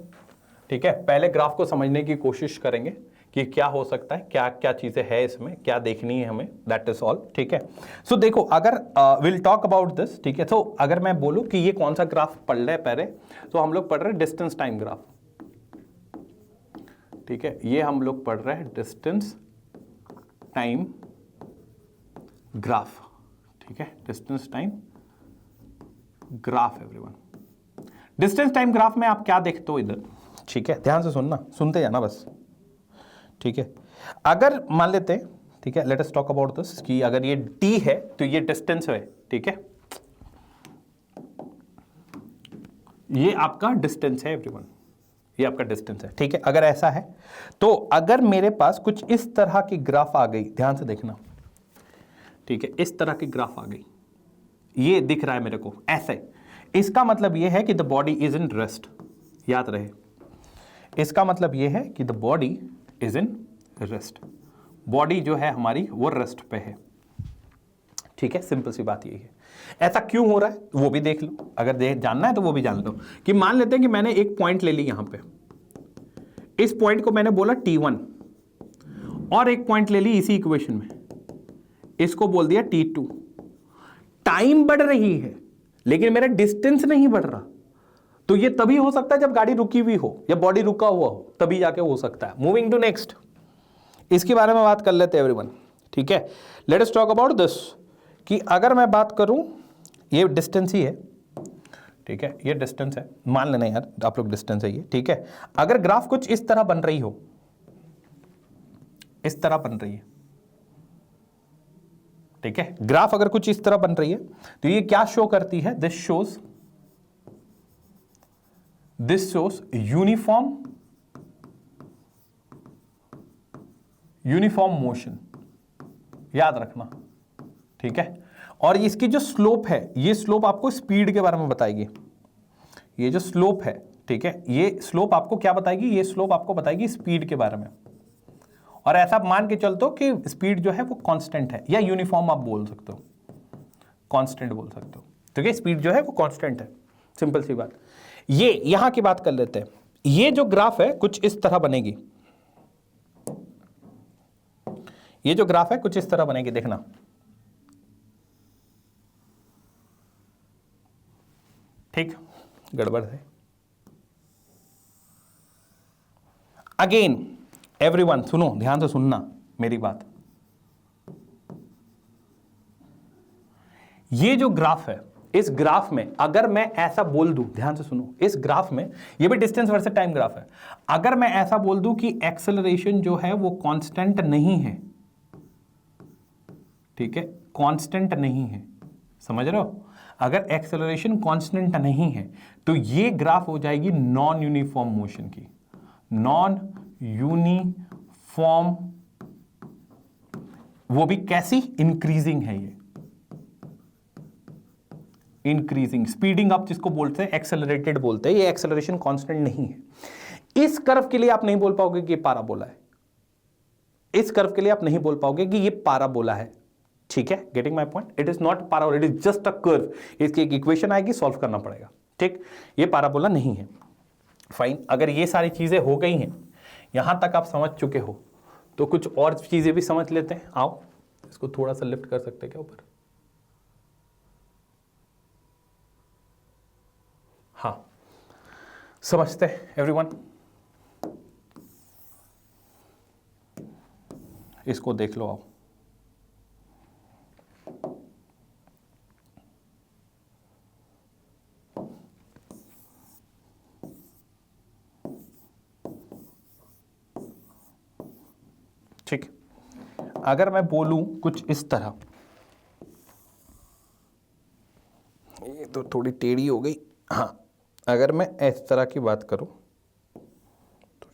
ठीक है। पहले ग्राफ को समझने की कोशिश करेंगे कि क्या हो सकता है, क्या क्या चीजें हैं इसमें, क्या देखनी है हमें, दैट इज ऑल, ठीक है। सो देखो, अगर विल टॉक अबाउट दिस, ठीक है। तो अगर मैं बोलूं कि ये कौन सा ग्राफ पढ़ रहे हैं पहले, तो हम लोग पढ़ रहे हैं डिस्टेंस टाइम ग्राफ, ठीक है। ये हम लोग पढ़ रहे हैं डिस्टेंस टाइम ग्राफ, ठीक है, distance time graph everyone. Distance time graph में आप क्या देखते हो इधर, ठीक है, ध्यान से सुनना, सुनते जाना बस, ठीक है। अगर मान लेते हैं, ठीक है, let us talk about this, कि अगर ये टी है तो ये डिस्टेंस है, ठीक है, ये आपका डिस्टेंस है एवरीवन, ये आपका डिस्टेंस है, ठीक है। अगर ऐसा है तो अगर मेरे पास कुछ इस तरह की ग्राफ आ गई, ध्यान से देखना, ठीक है, इस तरह की ग्राफ आ गई, ये दिख रहा है मेरे को ऐसे, इसका मतलब ये है कि the body is in rest, याद रहे, इसका मतलब ये है कि the body is in rest, body जो है हमारी वो रेस्ट पे है, ठीक है, सिंपल सी बात यही है। ऐसा क्यों हो रहा है वो भी देख लो, अगर जानना है तो वो भी जान लो। कि मान लेते हैं कि मैंने एक पॉइंट ले ली यहां पे, इस पॉइंट को मैंने बोला T1 और एक पॉइंट ले ली इसी इक्वेशन में, इसको बोल दिया T2। टाइम बढ़ रही है लेकिन मेरा डिस्टेंस नहीं बढ़ रहा, तो ये तभी हो सकता है जब गाड़ी रुकी हुई हो या बॉडी रुका हुआ हो, तभी जाके हो सकता है। मूविंग टू नेक्स्ट, इसके बारे में बात कर लेते हैं एवरीवन, ठीक है। Let us talk about this, कि अगर मैं बात करूं, ये डिस्टेंस ही है, ठीक है, ये डिस्टेंस है, मान लेना यार आप लोग डिस्टेंस है ये, ठीक है। अगर ग्राफ कुछ इस तरह बन रही हो, इस तरह बन रही है, ठीक है, ग्राफ अगर कुछ इस तरह बन रही है तो ये क्या शो करती है, दिस शोज यूनिफॉर्म मोशन, याद रखना, ठीक है। और इसकी जो स्लोप है, ये स्लोप आपको स्पीड के बारे में बताएगी, ये जो स्लोप है, ठीक है, ये स्लोप आपको क्या बताएगी, ये स्लोप आपको बताएगी स्पीड के बारे में। और ऐसा मान के चलते हो कि स्पीड जो है वो कांस्टेंट है, या यूनिफॉर्म आप बोल सकते हो, कांस्टेंट बोल सकते हो, ठीक है, स्पीड जो है वो कांस्टेंट है, सिंपल सी बात। ये यहां की बात कर लेते हैं, ये जो ग्राफ है कुछ इस तरह बनेगी, ये जो ग्राफ है कुछ इस तरह बनेगी, देखना, ठीक, गड़बड़ है। अगेन एवरीवन सुनो, ध्यान से सुनना मेरी बात, ये जो ग्राफ है, इस ग्राफ में अगर मैं ऐसा बोल दूं, ध्यान से सुनो, इस ग्राफ में, ये भी डिस्टेंस वर्सेस टाइम ग्राफ है, अगर मैं ऐसा बोल दूं कि एक्सेलरेशन जो है वो कांस्टेंट नहीं है, ठीक है, कांस्टेंट नहीं है, समझ रहे हो, अगर एक्सेलरेशन कांस्टेंट नहीं है तो ये ग्राफ हो जाएगी नॉन यूनिफॉर्म मोशन की, नॉन यूनिफॉर्म, वो भी कैसी, इंक्रीजिंग है ये, इंक्रीजिंग, स्पीडिंग अप जिसको बोलते हैं, एक्सेलरेटेड बोलते हैं, ये एक्सेलरेशन कांस्टेंट नहीं है। इस कर्व के लिए आप नहीं बोल पाओगे कि ये पाराबोला है, इस कर्व के लिए आप नहीं बोल पाओगे कि ये पाराबोला है, ठीक है, getting my point, it is not parabola, it is just a curve, इसकी एक इक्वेशन आएगी, सॉल्व करना पड़ेगा, ठीक, ये पाराबोला नहीं है, फाइन। अगर ये सारी चीजें हो गई हैं, यहां तक आप समझ चुके हो, तो कुछ और चीजें भी समझ लेते हैं। आओ इसको थोड़ा सा लिफ्ट कर सकते हैं क्या ऊपर, हाँ, समझते हैं एवरीवन, इसको देख लो, आओ, ठीक, अगर मैं बोलूं कुछ इस तरह, ये तो थोड़ी टेढ़ी हो गई, हाँ, अगर मैं इस तरह की बात करूं,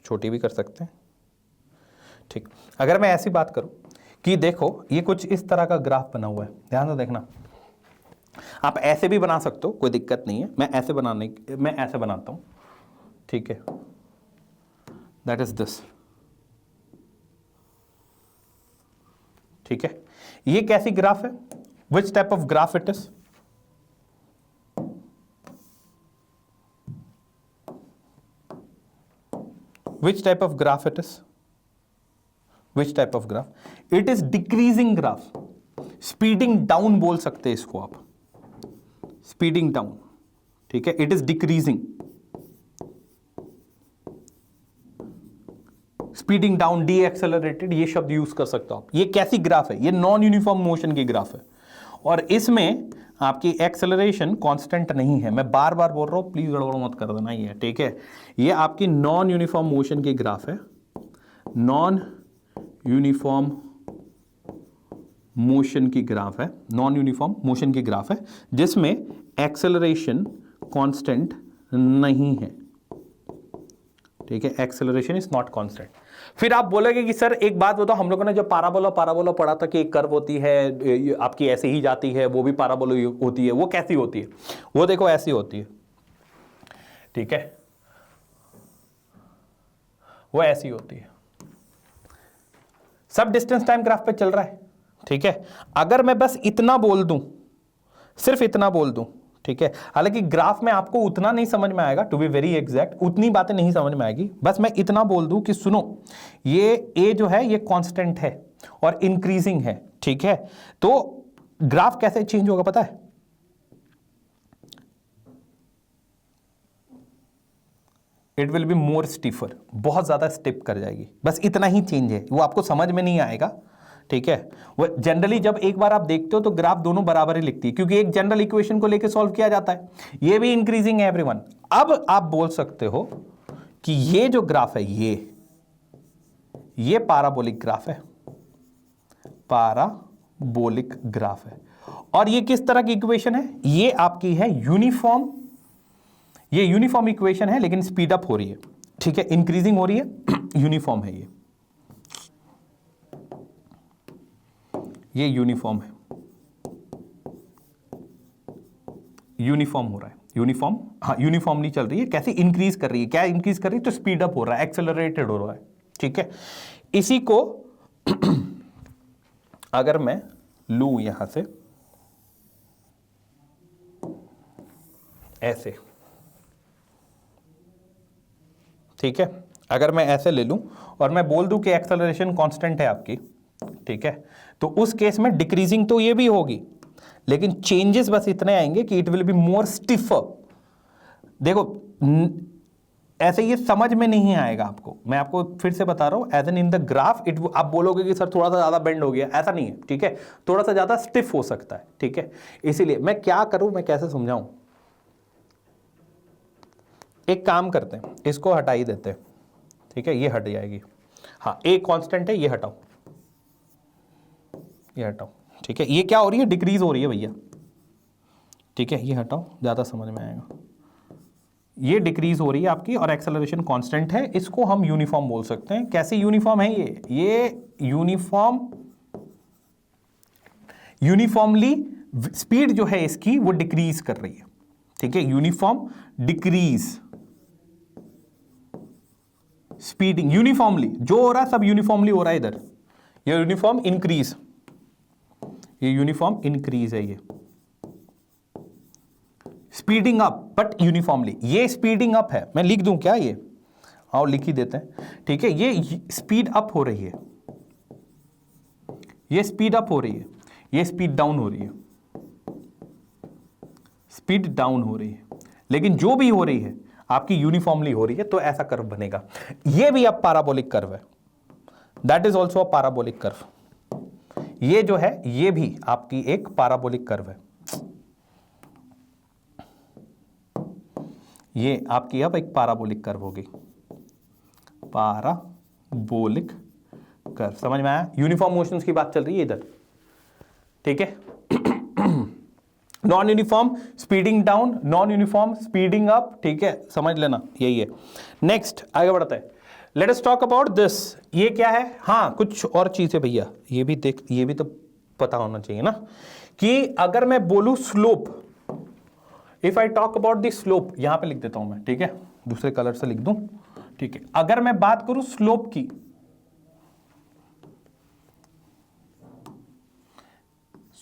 छोटी भी कर सकते हैं, ठीक। अगर मैं ऐसी बात करूं कि देखो ये कुछ इस तरह का ग्राफ बना हुआ है, ध्यान से देखना, आप ऐसे भी बना सकते हो, कोई दिक्कत नहीं है। मैं ऐसे बनाता हूं, ठीक है, दैट इज दिस, ठीक है। ये कैसी ग्राफ है, which type of graph it is, which type of graph it is, which type of graph, it is decreasing graph, speeding down बोल सकते हैं इसको आप, speeding down, ठीक है, it is decreasing, speeding down, deaccelerated, ये शब्द यूज कर सकते हो आप। ये कैसी ग्राफ है, ये नॉन यूनिफॉर्म मोशन की ग्राफ है, और इसमें आपकी एक्सेलरेशन कांस्टेंट नहीं है। मैं बार बार बोल रहा हूं, प्लीज गड़बड़ मत कर देना, ये ठीक है, ये आपकी नॉन यूनिफॉर्म मोशन की ग्राफ है, नॉन यूनिफॉर्म मोशन की ग्राफ है, नॉन यूनिफॉर्म मोशन की ग्राफ है, जिसमें एक्सेलरेशन कांस्टेंट नहीं है, ठीक है, एक्सेलरेशन इज नॉट कांस्टेंट। फिर आप बोलोगे कि सर एक बात बताओ, हम लोगों ने जो पाराबोला पढ़ा था कि एक कर्व होती है आपकी ऐसे ही जाती है, वो भी पाराबोला होती है, वो कैसी होती है, वो देखो ऐसी होती है, ठीक है, वो ऐसी होती है, सब डिस्टेंस टाइम ग्राफ पे चल रहा है, ठीक है। अगर मैं बस इतना बोल दूं, सिर्फ इतना बोल दूं, ठीक है, हालांकि ग्राफ में आपको उतना नहीं समझ में आएगा, टू बी वेरी एग्जैक्ट उतनी बातें नहीं समझ में आएगी, बस मैं इतना बोल दूं कि सुनो, ये ए जो है ये कांस्टेंट है और इंक्रीजिंग है, ठीक है, तो ग्राफ कैसे चेंज होगा पता है, इट विल बी मोर स्टीफर, बहुत ज्यादा स्टिप कर जाएगी, बस इतना ही चेंज है, वो आपको समझ में नहीं आएगा, ठीक है। वो जनरली जब एक बार आप देखते हो तो ग्राफ दोनों बराबर ही लिखती है, क्योंकि एक जनरल इक्वेशन को लेकर सॉल्व किया जाता है, ये भी इंक्रीजिंग है एवरीवन। अब आप बोल सकते हो कि ये जो ग्राफ है ये पाराबोलिक ग्राफ है, पाराबोलिक ग्राफ है, और ये किस तरह की इक्वेशन है, ये आपकी है यूनिफॉर्म, ये यूनिफॉर्म इक्वेशन है, लेकिन स्पीड अप हो रही है, ठीक है, इंक्रीजिंग हो रही है, यूनिफॉर्म है ये यूनिफॉर्म है, यूनिफॉर्म हो रहा है, यूनिफॉर्म, हाँ यूनिफॉर्मली चल रही है, कैसे इंक्रीज कर रही है, क्या इंक्रीज कर रही है, तो स्पीड अप हो रहा है, एक्सेलरेटेड हो रहा है, ठीक है। इसी को अगर मैं लूं यहां से ऐसे, ठीक है, अगर मैं ऐसे ले लूं और मैं बोल दूं कि एक्सेलरेशन कांस्टेंट है आपकी, ठीक है, तो उस केस में डिक्रीजिंग तो ये भी होगी, लेकिन चेंजेस बस इतने आएंगे कि it will be more stiffer. देखो ऐसे ये समझ में नहीं आएगा आपको, मैं आपको फिर से बता रहा हूं, as an in the graph it, आप बोलोगे कि सर थोड़ा सा ज्यादा बेंड हो गया, ऐसा नहीं है, ठीक है, थोड़ा सा ज्यादा स्टिफ हो सकता है, ठीक है। इसीलिए मैं क्या करूं, मैं कैसे समझाऊं, एक काम करते हैं, इसको हटा ही देते हैं, ठीक है, ये हट जाएगी, हाँ ए कांस्टेंट है, ये हटाओ, ये हटाओ, ठीक है, ये क्या हो रही है, डिक्रीज हो रही है भैया, ठीक है, ये हटाओ, ज्यादा समझ में आएगा, ये डिक्रीज हो रही है आपकी और एक्सेलरेशन कांस्टेंट है, इसको हम यूनिफॉर्म बोल सकते हैं। कैसी यूनिफॉर्म है ये यूनिफॉर्मली स्पीड जो है इसकी वो डिक्रीज कर रही है, ठीक है, यूनिफॉर्म डिक्रीज, स्पीडिंग यूनिफॉर्मली जो हो रहा है सब यूनिफॉर्मली हो रहा है, इधर ये यूनिफॉर्म इंक्रीज, ये यूनिफॉर्म इंक्रीज है, ये स्पीडिंग अप बट यूनिफॉर्मली, ये स्पीडिंग अप है, मैं लिख दूं क्या ये, आओ लिख ही देते हैं, ठीक है, ये स्पीड अप हो रही है, ये स्पीड अप हो रही है, ये स्पीड डाउन हो रही है, स्पीड डाउन हो रही है, लेकिन जो भी हो रही है आपकी यूनिफॉर्मली हो रही है, तो ऐसा कर्व बनेगा। ये भी अब पाराबोलिक कर्व है, that is also a parabolic curve, ये जो है ये भी आपकी एक पाराबोलिक कर्व है, ये आपकी अब एक पाराबोलिक कर्व होगी, पाराबोलिक कर्व, समझ में आया, यूनिफॉर्म मोशंस की बात चल रही है इधर, ठीक है। Non uniform speeding down, non uniform speeding up, ठीक है, समझ लेना यही है। नेक्स्ट आगे बढ़ते हैं, let us talk about this. ये क्या है? हाँ, कुछ और चीज है भैया, ये भी देख, ये भी तो पता होना चाहिए ना, कि अगर मैं बोलूं slope, if I talk about the slope, यहां पे लिख देता हूं मैं, ठीक है, दूसरे कलर से लिख दूं, ठीक है। अगर मैं बात करूं स्लोप की,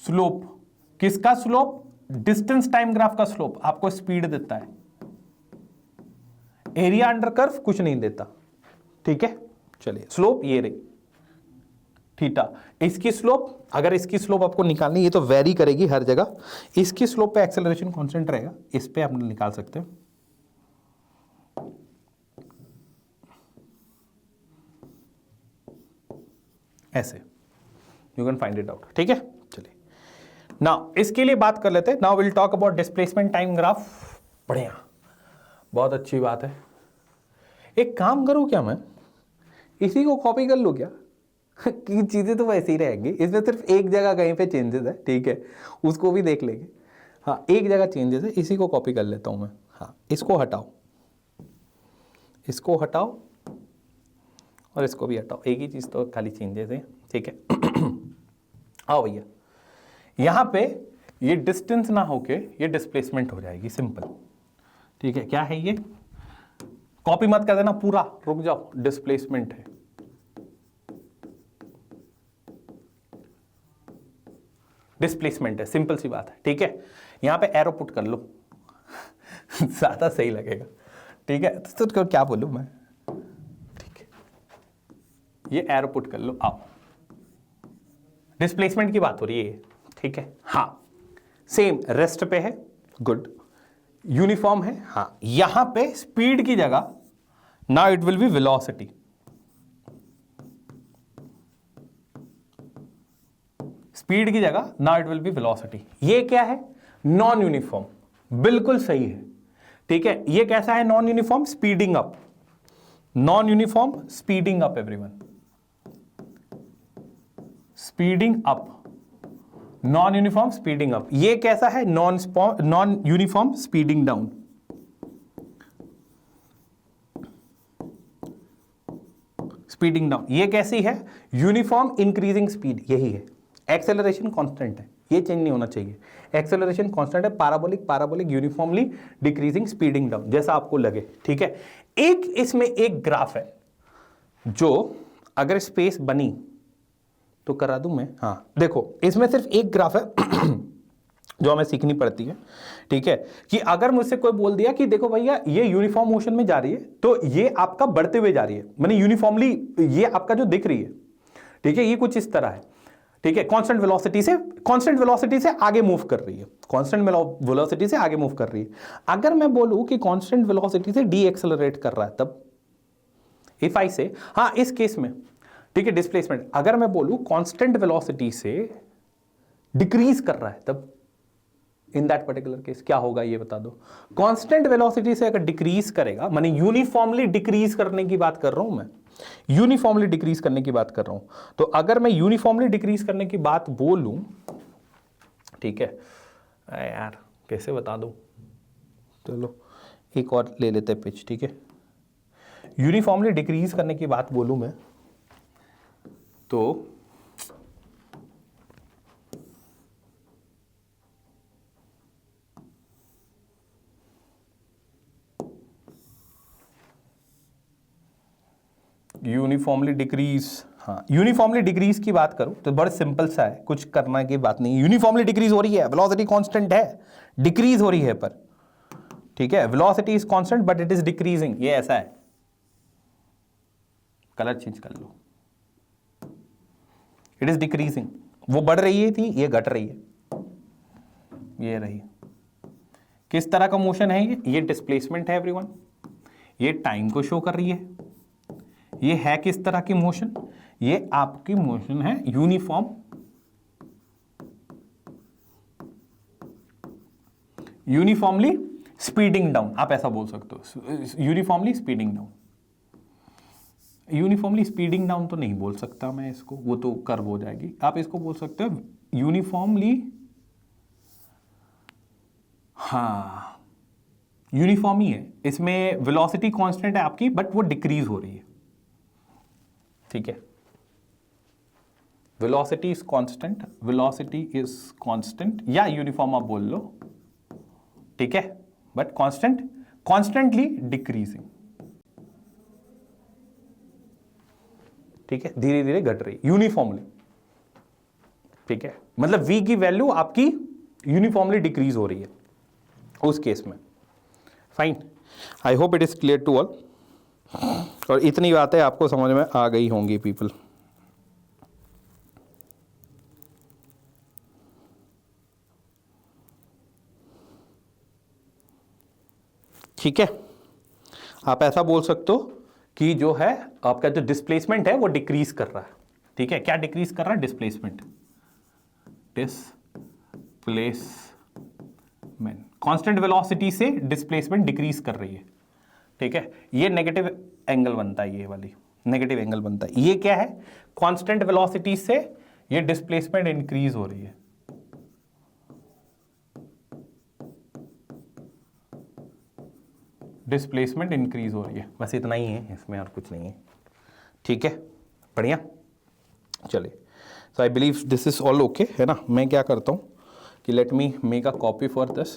स्लोप किसका स्लोप? डिस्टेंस टाइम ग्राफ का स्लोप आपको स्पीड देता है, एरिया अंडर कर्व कुछ नहीं देता, ठीक है। चलिए, स्लोप ये रही थीटा, इसकी स्लोप, अगर इसकी स्लोप आपको निकालनी, ये तो वेरी करेगी हर जगह, इसकी स्लोप पे एक्सेलरेशन कांस्टेंट रहेगा, इस पे आप निकाल सकते हैं ऐसे, you can find it out, ठीक है। चलिए, नाउ इसके लिए बात कर लेते हैं। Now will talk about displacement time graph. बढ़िया, बहुत अच्छी बात है। एक काम करूं क्या मैं, इसी को कॉपी कर लूं क्या? कि चीजें तो वैसे ही रहेंगी, इसमें सिर्फ एक जगह कहीं पे चेंजेस है, ठीक है, उसको भी देख लेंगे। हाँ, एक जगह चेंजेस है, इसी को कॉपी कर लेता हूं मैं। हाँ, इसको हटाओ, इसको हटाओ और इसको भी हटाओ, एक ही चीज तो खाली चेंजेस है, ठीक है। आओ भैया, यहां पे ये डिस्टेंस ना होके ये डिस्प्लेसमेंट हो जाएगी, सिंपल, ठीक है। क्या है ये? कॉपी मत कर देना पूरा, रुक जाओ, डिस्प्लेसमेंट है, डिस्प्लेसमेंट है, सिंपल सी बात है, ठीक है। यहां पे एरो पुट कर लो, ज्यादा सही लगेगा, ठीक है। तो क्या बोलूं मैं, ठीक है, ये एरो पुट कर लो। आओ, डिस्प्लेसमेंट की बात हो रही है, ठीक है। हाँ, सेम रेस्ट पे है, गुड, यूनिफॉर्म है। हाँ, यहां पे स्पीड की जगह now it will B velocity, speed की जगह now it will B velocity. ये क्या है? नॉन यूनिफॉर्म, बिल्कुल सही है, ठीक है। ये कैसा है? Non uniform speeding up, non uniform speeding up, everyone, speeding up, non uniform speeding up. ये कैसा है? Non uniform speeding down, speeding down. ये कैसी है? यूनिफॉर्म इंक्रीजिंग स्पीड, यही है। एक्सेलरेशन कांस्टेंट है, ये चेंज नहीं होना चाहिए, एक्सेलरेशन कांस्टेंट है, parabolic, parabolic, uniformly decreasing speeding down, जैसा आपको लगे, ठीक है। एक इसमें एक ग्राफ है, जो अगर स्पेस बनी तो करा दूं मैं। हाँ, देखो, इसमें सिर्फ एक ग्राफ है जो हमें सीखनी पड़ती है, ठीक है, कि अगर मुझसे कोई बोल दिया कि देखो भैया ये यूनिफॉर्म मोशन में जा रही है, तो ये आपका बढ़ते हुए जा रही है, माने यूनिफॉर्मली ये आपका जो दिख रही है, ठीक है, ये कुछ इस तरह है, ठीक है, कांस्टेंट वेलोसिटी से आगे मूव कर रही है, कांस्टेंट वेलोसिटी से आगे मूव कर रही है। अगर मैं बोलूं कि कांस्टेंट वेलोसिटी से डी एक्सेलरेट कर रहा है, तब इफ आई से, हाँ, इस केस में, ठीक है, डिस्प्लेसमेंट, अगर मैं बोलूं कांस्टेंट वेलोसिटी से डिक्रीज कर रहा है, तब इन दैट पर्टिकुलर केस क्या होगा, ये बता दो। कांस्टेंट वेलोसिटी से अगर डिक्रीज करेगा, माने यूनिफॉर्मली डिक्रीज करने की बात कर रहा हूं मैं, यूनिफॉर्मली डिक्रीज करने की बात कर रहा हूं, तो अगर मैं यूनिफॉर्मली डिक्रीज करने की बात बोलूं, ठीक है, यार कैसे बता दूं, चलो एक और ले लेते हैं पिच, ठीक है। यूनिफॉर्मली डिक्रीज करने की बात बोलूं मैं, तो यूनिफॉर्मली डिक्रीज, हाँ, यूनिफॉर्मली डिक्रीज की बात करूं तो बड़ा सिंपल सा है, कुछ करना की बात नहीं। यूनिफॉर्मली डिक्रीज हो रही है, वेलोसिटी कांस्टेंट है, डिक्रीज हो रही है पर, ठीक है, velocity is constant but it is decreasing, ये ऐसा है। कलर चेंज कर लो, इट इज डिक्रीजिंग, वो बढ़ रही है थी, ये घट रही है, ये रही। किस तरह का मोशन है ये डिस्प्लेसमेंट है एवरीवन, ये टाइम को शो कर रही है। ये है किस तरह की मोशन? ये आपकी मोशन है यूनिफॉर्म, यूनिफॉर्मली स्पीडिंग डाउन, आप ऐसा बोल सकते हो, uniformly speeding down. Uniformly speeding down तो नहीं बोल सकता मैं इसको, वो तो कर्व हो जाएगी। आप इसको बोल सकते हो यूनिफॉर्मली, हाँ, यूनिफॉर्म ही है, इसमें वेलोसिटी कांस्टेंट है आपकी, बट वो डिक्रीज हो रही है, ठीक है, velocity is constant, velocity is constant या यूनिफॉर्म आप बोल लो, ठीक है, बट कांस्टेंट, कॉन्स्टेंटली डिक्रीजिंग, ठीक है, धीरे धीरे घट रही यूनिफॉर्मली, ठीक है, मतलब v की वैल्यू आपकी यूनिफॉर्मली डिक्रीज हो रही है उस केस में। Fine, I hope it is clear to all, और इतनी बातें आपको समझ में आ गई होंगी पीपल। ठीक है, आप ऐसा बोल सकते हो कि जो है आपका जो डिस्प्लेसमेंट है वो डिक्रीज कर रहा है, ठीक है, क्या डिक्रीज कर रहा है, डिस्प्लेसमेंट, डिस्प्लेसमेंट, कांस्टेंट वेलोसिटी से डिस्प्लेसमेंट डिक्रीज कर रही है, ठीक है, ये नेगेटिव एंगल बनता है, ये वाली नेगेटिव एंगल बनता है, ये क्या है, कांस्टेंट वेलोसिटी से ये डिस्प्लेसमेंट इंक्रीज हो रही है, डिस्प्लेसमेंट इंक्रीज हो रही है, बस इतना ही है इसमें, और कुछ नहीं है, ठीक है, बढ़िया, चलिए, so I believe this is all okay, है ना। मैं क्या करता हूँ कि let me make a copy for this,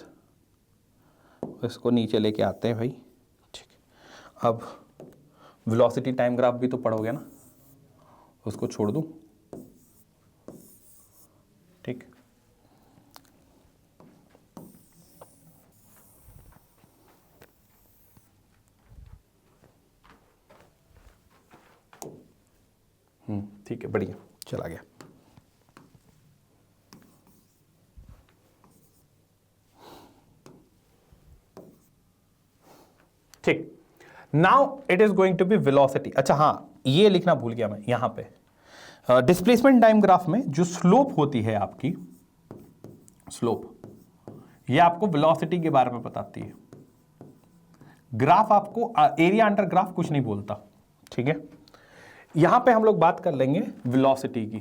इसको नीचे लेके आते हैं भाई, ठीक है, अब वेलोसिटी टाइम ग्राफ भी तो पढ़ोगे ना, उसको छोड़ दूँ, ठीक, ठीक है, बढ़िया, चला गया। ठीक, now it is going to be velocity. अच्छा हाँ, ये लिखना भूल गया मैं यहां पे, डिस्प्लेसमेंट टाइम ग्राफ में जो स्लोप होती है आपकी, स्लोप, ये आपको वेलोसिटी के बारे में बताती है। ग्राफ आपको एरिया अंडर ग्राफ कुछ नहीं बोलता, ठीक है। यहां पे हम लोग बात कर लेंगे वेलोसिटी की,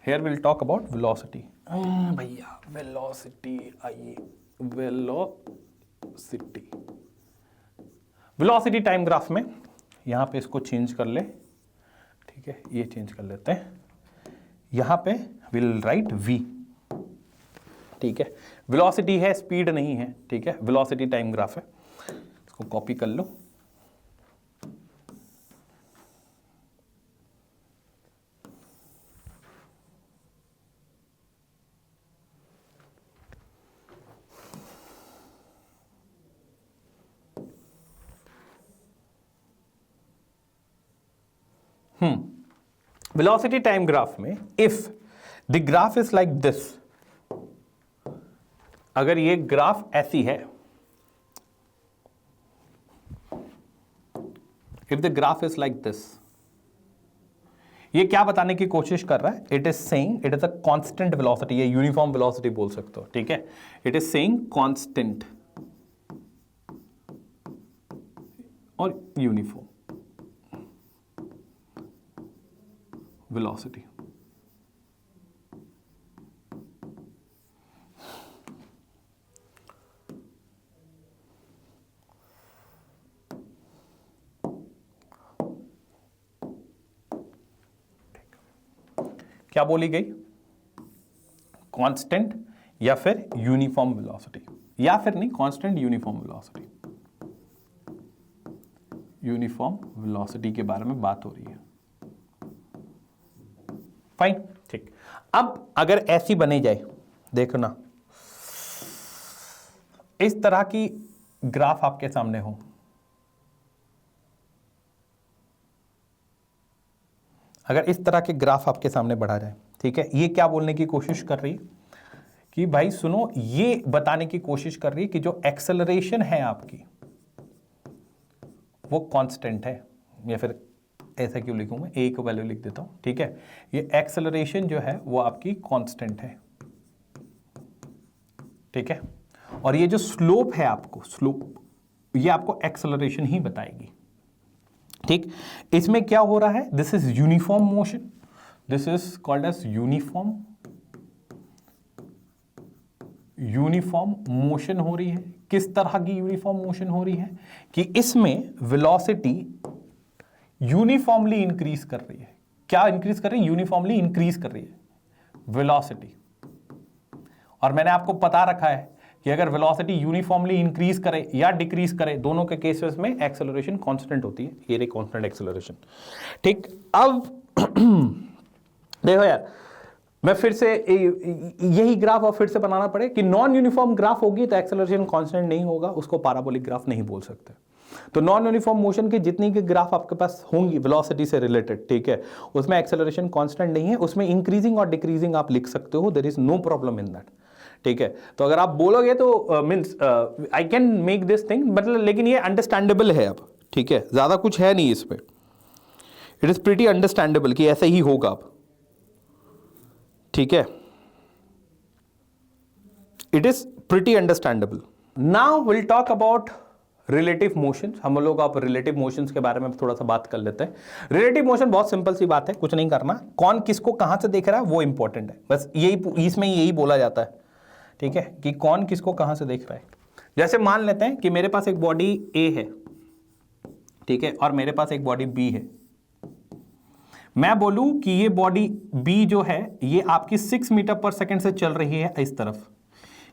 here will talk about velocity. भैया वेलोसिटी आइए, वेलोसिटी, वेलोसिटी टाइम ग्राफ में यहां पे इसको चेंज कर ले, ठीक है, ये चेंज कर लेते हैं, यहां पे विल राइट v, ठीक है, वेलोसिटी है, स्पीड नहीं है, ठीक है, वेलोसिटी टाइम ग्राफ है, इसको कॉपी कर लो। वेलोसिटी टाइम ग्राफ में if the graph is like this, अगर ये ग्राफ ऐसी है, if the graph is like this, ये क्या बताने की कोशिश कर रहा है, it is saying it is a constant velocity, या यूनिफॉर्म वेलोसिटी बोल सकते हो, ठीक है, इट इज सेइंग कांस्टेंट और यूनिफॉर्म वेलोसिटी। क्या बोली गई, कांस्टेंट या फिर यूनिफॉर्म वेलोसिटी, या फिर नहीं, constant uniform velocity, uniform velocity के बारे में बात हो रही है। फाइन, ठीक, अब अगर ऐसी बनी जाए, देखो ना, इस तरह की ग्राफ आपके सामने हो, अगर इस तरह के ग्राफ आपके सामने बढ़ा जाए, ठीक है, ये क्या बोलने की कोशिश कर रही है कि भाई सुनो, ये बताने की कोशिश कर रही है कि जो एक्सेलरेशन है आपकी वो कांस्टेंट है, या फिर ऐसा क्यों लिखूं मैं, ए को वैल्यू लिख देता हूं, ठीक है, ये एक्सेलरेशन जो है वो आपकी कांस्टेंट है, ठीक है, और ये जो स्लोप है आपको, स्लोप ये आपको एक्सेलरेशन ही बताएगी, ठीक। इसमें क्या हो रहा है, this is uniform motion, this is called as uniform motion हो रही है। किस तरह की यूनिफॉर्म मोशन हो रही है कि इसमें वेलोसिटी यूनिफॉर्मली इंक्रीज कर रही है। क्या इंक्रीज कर रही है? यूनिफॉर्मली इंक्रीज कर रही है वेलोसिटी। और मैंने आपको बता रखा है कि अगर वेलोसिटी यूनिफॉर्मली इंक्रीज करे या डिक्रीज करे, दोनों के केसेस में एक्सेलरेशन कांस्टेंट होती है। ये रही कांस्टेंट एक्सेलरेशन। ठीक, अब देखो यार, मैं फिर से यही ग्राफ और फिर से बनाना पड़े कि नॉन यूनिफॉर्म ग्राफ होगी तो एक्सेलरेशन कांस्टेंट नहीं होगा, उसको पैराबोलिक ग्राफ नहीं बोल सकते। तो नॉन यूनिफॉर्म मोशन की जितनी की ग्राफ आपके पास होंगी वेलोसिटी से रिलेटेड, ठीक है, उसमें एक्सेलरेशन कांस्टेंट नहीं है, उसमें इंक्रीजिंग और डिक्रीजिंग आप लिख सकते हो, there is no problem in that. ठीक है, तो अगर आप बोलोगे तो means I can make this thing, मतलब लेकिन ये अंडरस्टैंडेबल है अब। ठीक है, ज्यादा कुछ है नहीं इसमें, इट इज प्रीटी अंडरस्टैंडेबल कि ऐसे ही होगा अब। ठीक है, it is pretty understandable. Now will talk about relative motion. हम लोग आप रिलेटिव मोशंस के बारे में थोड़ा सा बात कर लेते हैं। रिलेटिव मोशन बहुत सिंपल सी बात है, कुछ नहीं करना, कौन किसको कहां से देख रहा है वो इंपॉर्टेंट है, बस यही, इसमें यही बोला जाता है। ठीक है, कि कौन किसको कहां से देख रहा है। जैसे मान लेते हैं कि मेरे पास एक बॉडी ए है, ठीक है, और मेरे पास एक बॉडी बी है। मैं बोलूं कि ये बॉडी बी जो है ये आपकी 6 मीटर पर सेकंड से चल रही है इस तरफ,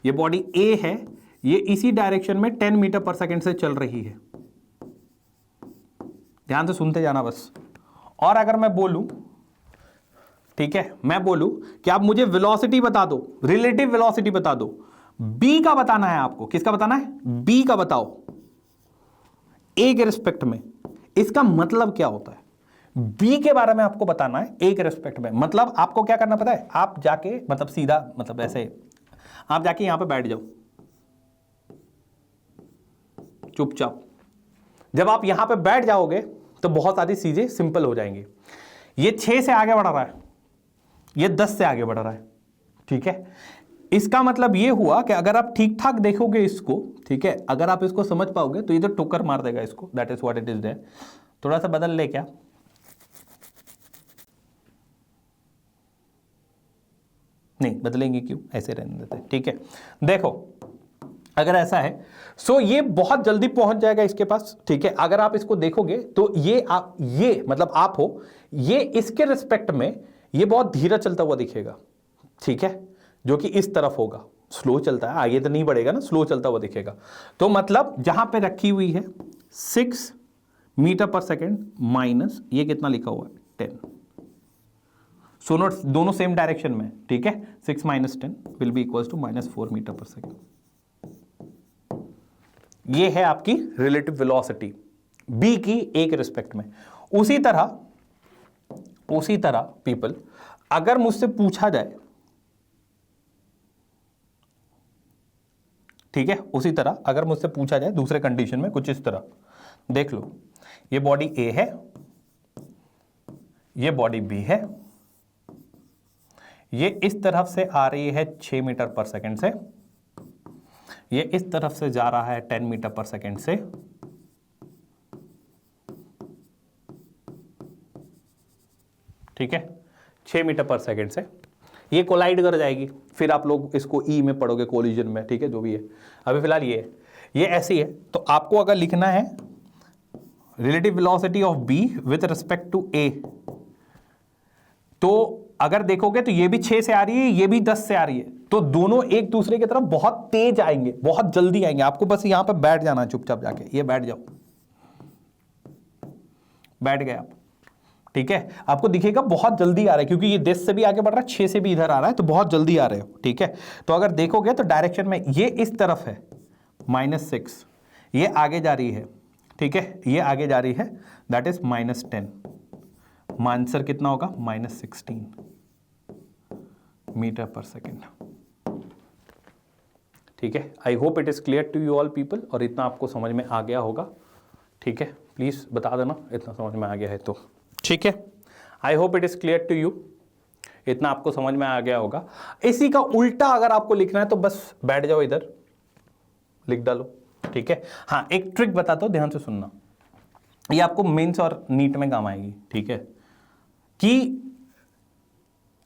ये बॉडी ए है ये इसी डायरेक्शन में 10 मीटर पर सेकंड से चल रही है। ध्यान से सुनते जाना बस। और अगर मैं बोलूं, ठीक है, मैं बोलूं कि आप मुझे वेलोसिटी बता दो, रिलेटिव वेलोसिटी बता दो, बी का बताना है आपको। किसका बताना है? बी का बताओ ए के रिस्पेक्ट में। इसका मतलब क्या होता है? बी के बारे में आपको बताना है ए के रिस्पेक्ट में। मतलब आपको क्या करना पता है? आप जाके मतलब सीधा मतलब ऐसे आप जाके यहां पे बैठ जाओ चुपचाप। जब आप यहां पे बैठ जाओगे तो बहुत सारी चीजें सिंपल हो जाएंगी। ये 6 से आगे बढ़ रहा है, ये 10 से आगे बढ़ रहा है। ठीक है, इसका मतलब ये हुआ कि अगर आप ठीक ठाक देखोगे इसको, ठीक है, अगर आप इसको समझ पाओगे तो ये तो ठोकर मार देगा इसको। That is what it is there. थोड़ा सा बदल ले क्या? नहीं बदलेंगे क्यों, ऐसे रहने देते। ठीक है, देखो अगर ऐसा है सो ये बहुत जल्दी पहुंच जाएगा इसके पास। ठीक है, अगर आप इसको देखोगे तो ये मतलब आप हो, ये इसके रिस्पेक्ट में ये बहुत धीरे चलता हुआ दिखेगा। ठीक है, जो कि इस तरफ होगा, स्लो चलता है, आगे तो नहीं बढ़ेगा ना, स्लो चलता हुआ दिखेगा। तो मतलब जहां पे रखी हुई है 6 मीटर पर सेकेंड माइनस ये कितना लिखा हुआ है 10, सो दोनों सेम डायरेक्शन में। ठीक है, 6 minus 10 will be equals to -4 metre पर सेकेंड। ये है आपकी रिलेटिव वेलोसिटी बी की ए के रिस्पेक्ट में। उसी तरह पीपल, अगर मुझसे पूछा जाए, ठीक है, उसी तरह अगर मुझसे पूछा जाए दूसरे कंडीशन में कुछ इस तरह, देख लो ये बॉडी ए है, ये बॉडी बी है, ये इस तरफ से आ रही है 6 मीटर पर सेकंड से, ये इस तरफ से जा रहा है 10 मीटर पर सेकंड से। ठीक है, 6 मीटर पर सेकंड से ये कोलाइड कर जाएगी, फिर आप लोग इसको ई में पढ़ोगे कोलिजन में। ठीक है, जो भी है, अभी फिलहाल ये ऐसी है। तो आपको अगर लिखना है relative velocity of B with respect to A, तो अगर देखोगे तो ये भी 6 से आ रही है, ये भी 10 से आ रही है, तो दोनों एक दूसरे की तरफ बहुत तेज आएंगे, बहुत जल्दी आएंगे। आपको बस यहां पर बैठ जाना है चुपचाप जाके, ये बैठ जाओ, बैठ गए आप। ठीक है, आपको दिखेगा बहुत जल्दी आ रहा है, क्योंकि ये 10 से भी आगे बढ़ रहा है, 6 से भी इधर आ रहा है, तो बहुत जल्दी आ रहे हो। ठीक है, तो अगर देखोगे तो डायरेक्शन में ये इस तरफ है -6, ये आगे जा रही है। ठीक है, ये आगे जा रही है, दैट इज -10। आंसर कितना होगा? -16 मीटर पर सेकेंड। ठीक है, I hope it is clear to you all people, और इतना आपको समझ में आ गया होगा। ठीक है, प्लीज बता देना इतना समझ में आ गया है तो। ठीक है, I hope it is clear to you, इतना आपको समझ में आ गया होगा। इसी का उल्टा अगर आपको लिखना है तो बस बैठ जाओ, इधर लिख डालो। ठीक है, हाँ एक ट्रिक बताता हूं, ध्यान से सुनना, ये आपको मेंस और नीट में काम आएगी। ठीक है, कि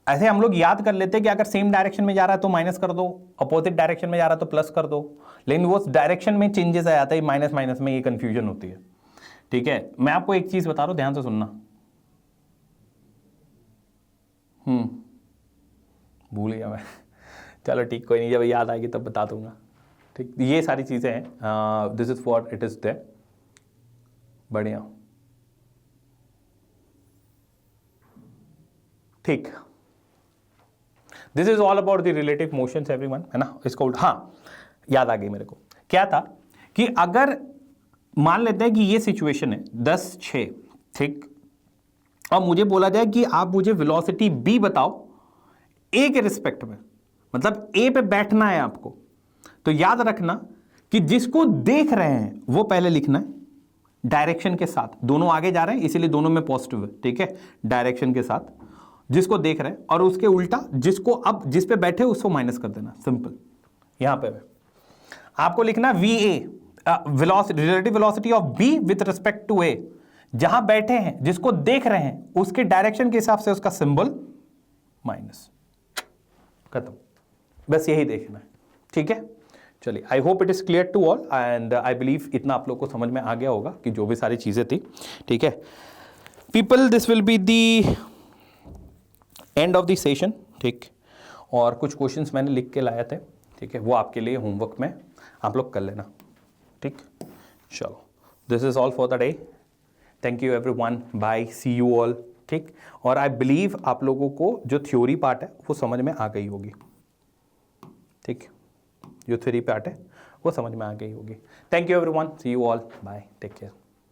ऐसे हम लोग याद कर लेते हैं कि अगर सेम डायरेक्शन में जा रहा है तो माइनस कर दो, अपोजिट डायरेक्शन में जा रहा है तो प्लस कर दो, लेकिन वो डायरेक्शन में चेंजेस आ जाता है, माइनस माइनस में ये कंफ्यूजन होती है। ठीक है, मैं आपको एक चीज बता रहा हूं, ध्यान से सुनना। भूल गया मैं। चलो ठीक, कोई नहीं, जब याद आएगी तब बता दूंगा। ठीक, ये सारी चीजें हैं, this is what it is there. बढ़िया, ठीक, this is all about the relative motions everyone, है ना। इसको हाँ, याद आ गई मेरे को। क्या था कि अगर मान लेते हैं कि ये सिचुएशन है 10-6, ठीक, और मुझे बोला जाए कि आप मुझे वेलोसिटी b बताओ a के रिस्पेक्ट में, मतलब a पे बैठना है आपको, तो याद रखना कि जिसको देख रहे हैं वो पहले लिखना है डायरेक्शन के साथ, दोनों आगे जा रहे हैं इसीलिए दोनों में पॉजिटिव है, ठीक है, डायरेक्शन के साथ जिसको देख रहे हैं, और उसके उल्टा जिसको अब जिस पे बैठे उसको माइनस कर देना, सिंपल। यहां पे आपको लिखना VA, relative velocity of B with respect to A, जहां बैठे हैं जिसको देख रहे हैं उसके डायरेक्शन के हिसाब से उसका सिंबल माइनस, खत्म, बस यही देखना है, ठीक है। चलिए, I hope it is clear to all and I believe इतना आप लोग को समझ में आ गया होगा कि जो भी सारी चीजें थी, ठीक है people, this will be the end of the session, ठीक। और कुछ क्वेश्चंस मैंने लिख के लाए थे, ठीक है, वो आपके लिए होमवर्क में आप लोग कर लेना, ठीक। चलो, this is all for the day, thank you everyone, bye, see you all, ठीक। और आई बिलीव आप लोगों को जो थ्योरी पार्ट है वो समझ में आ गई होगी, ठीक, जो थ्योरी पार्ट है वो समझ में आ गई होगी। Thank you everyone, see you all, bye, take care.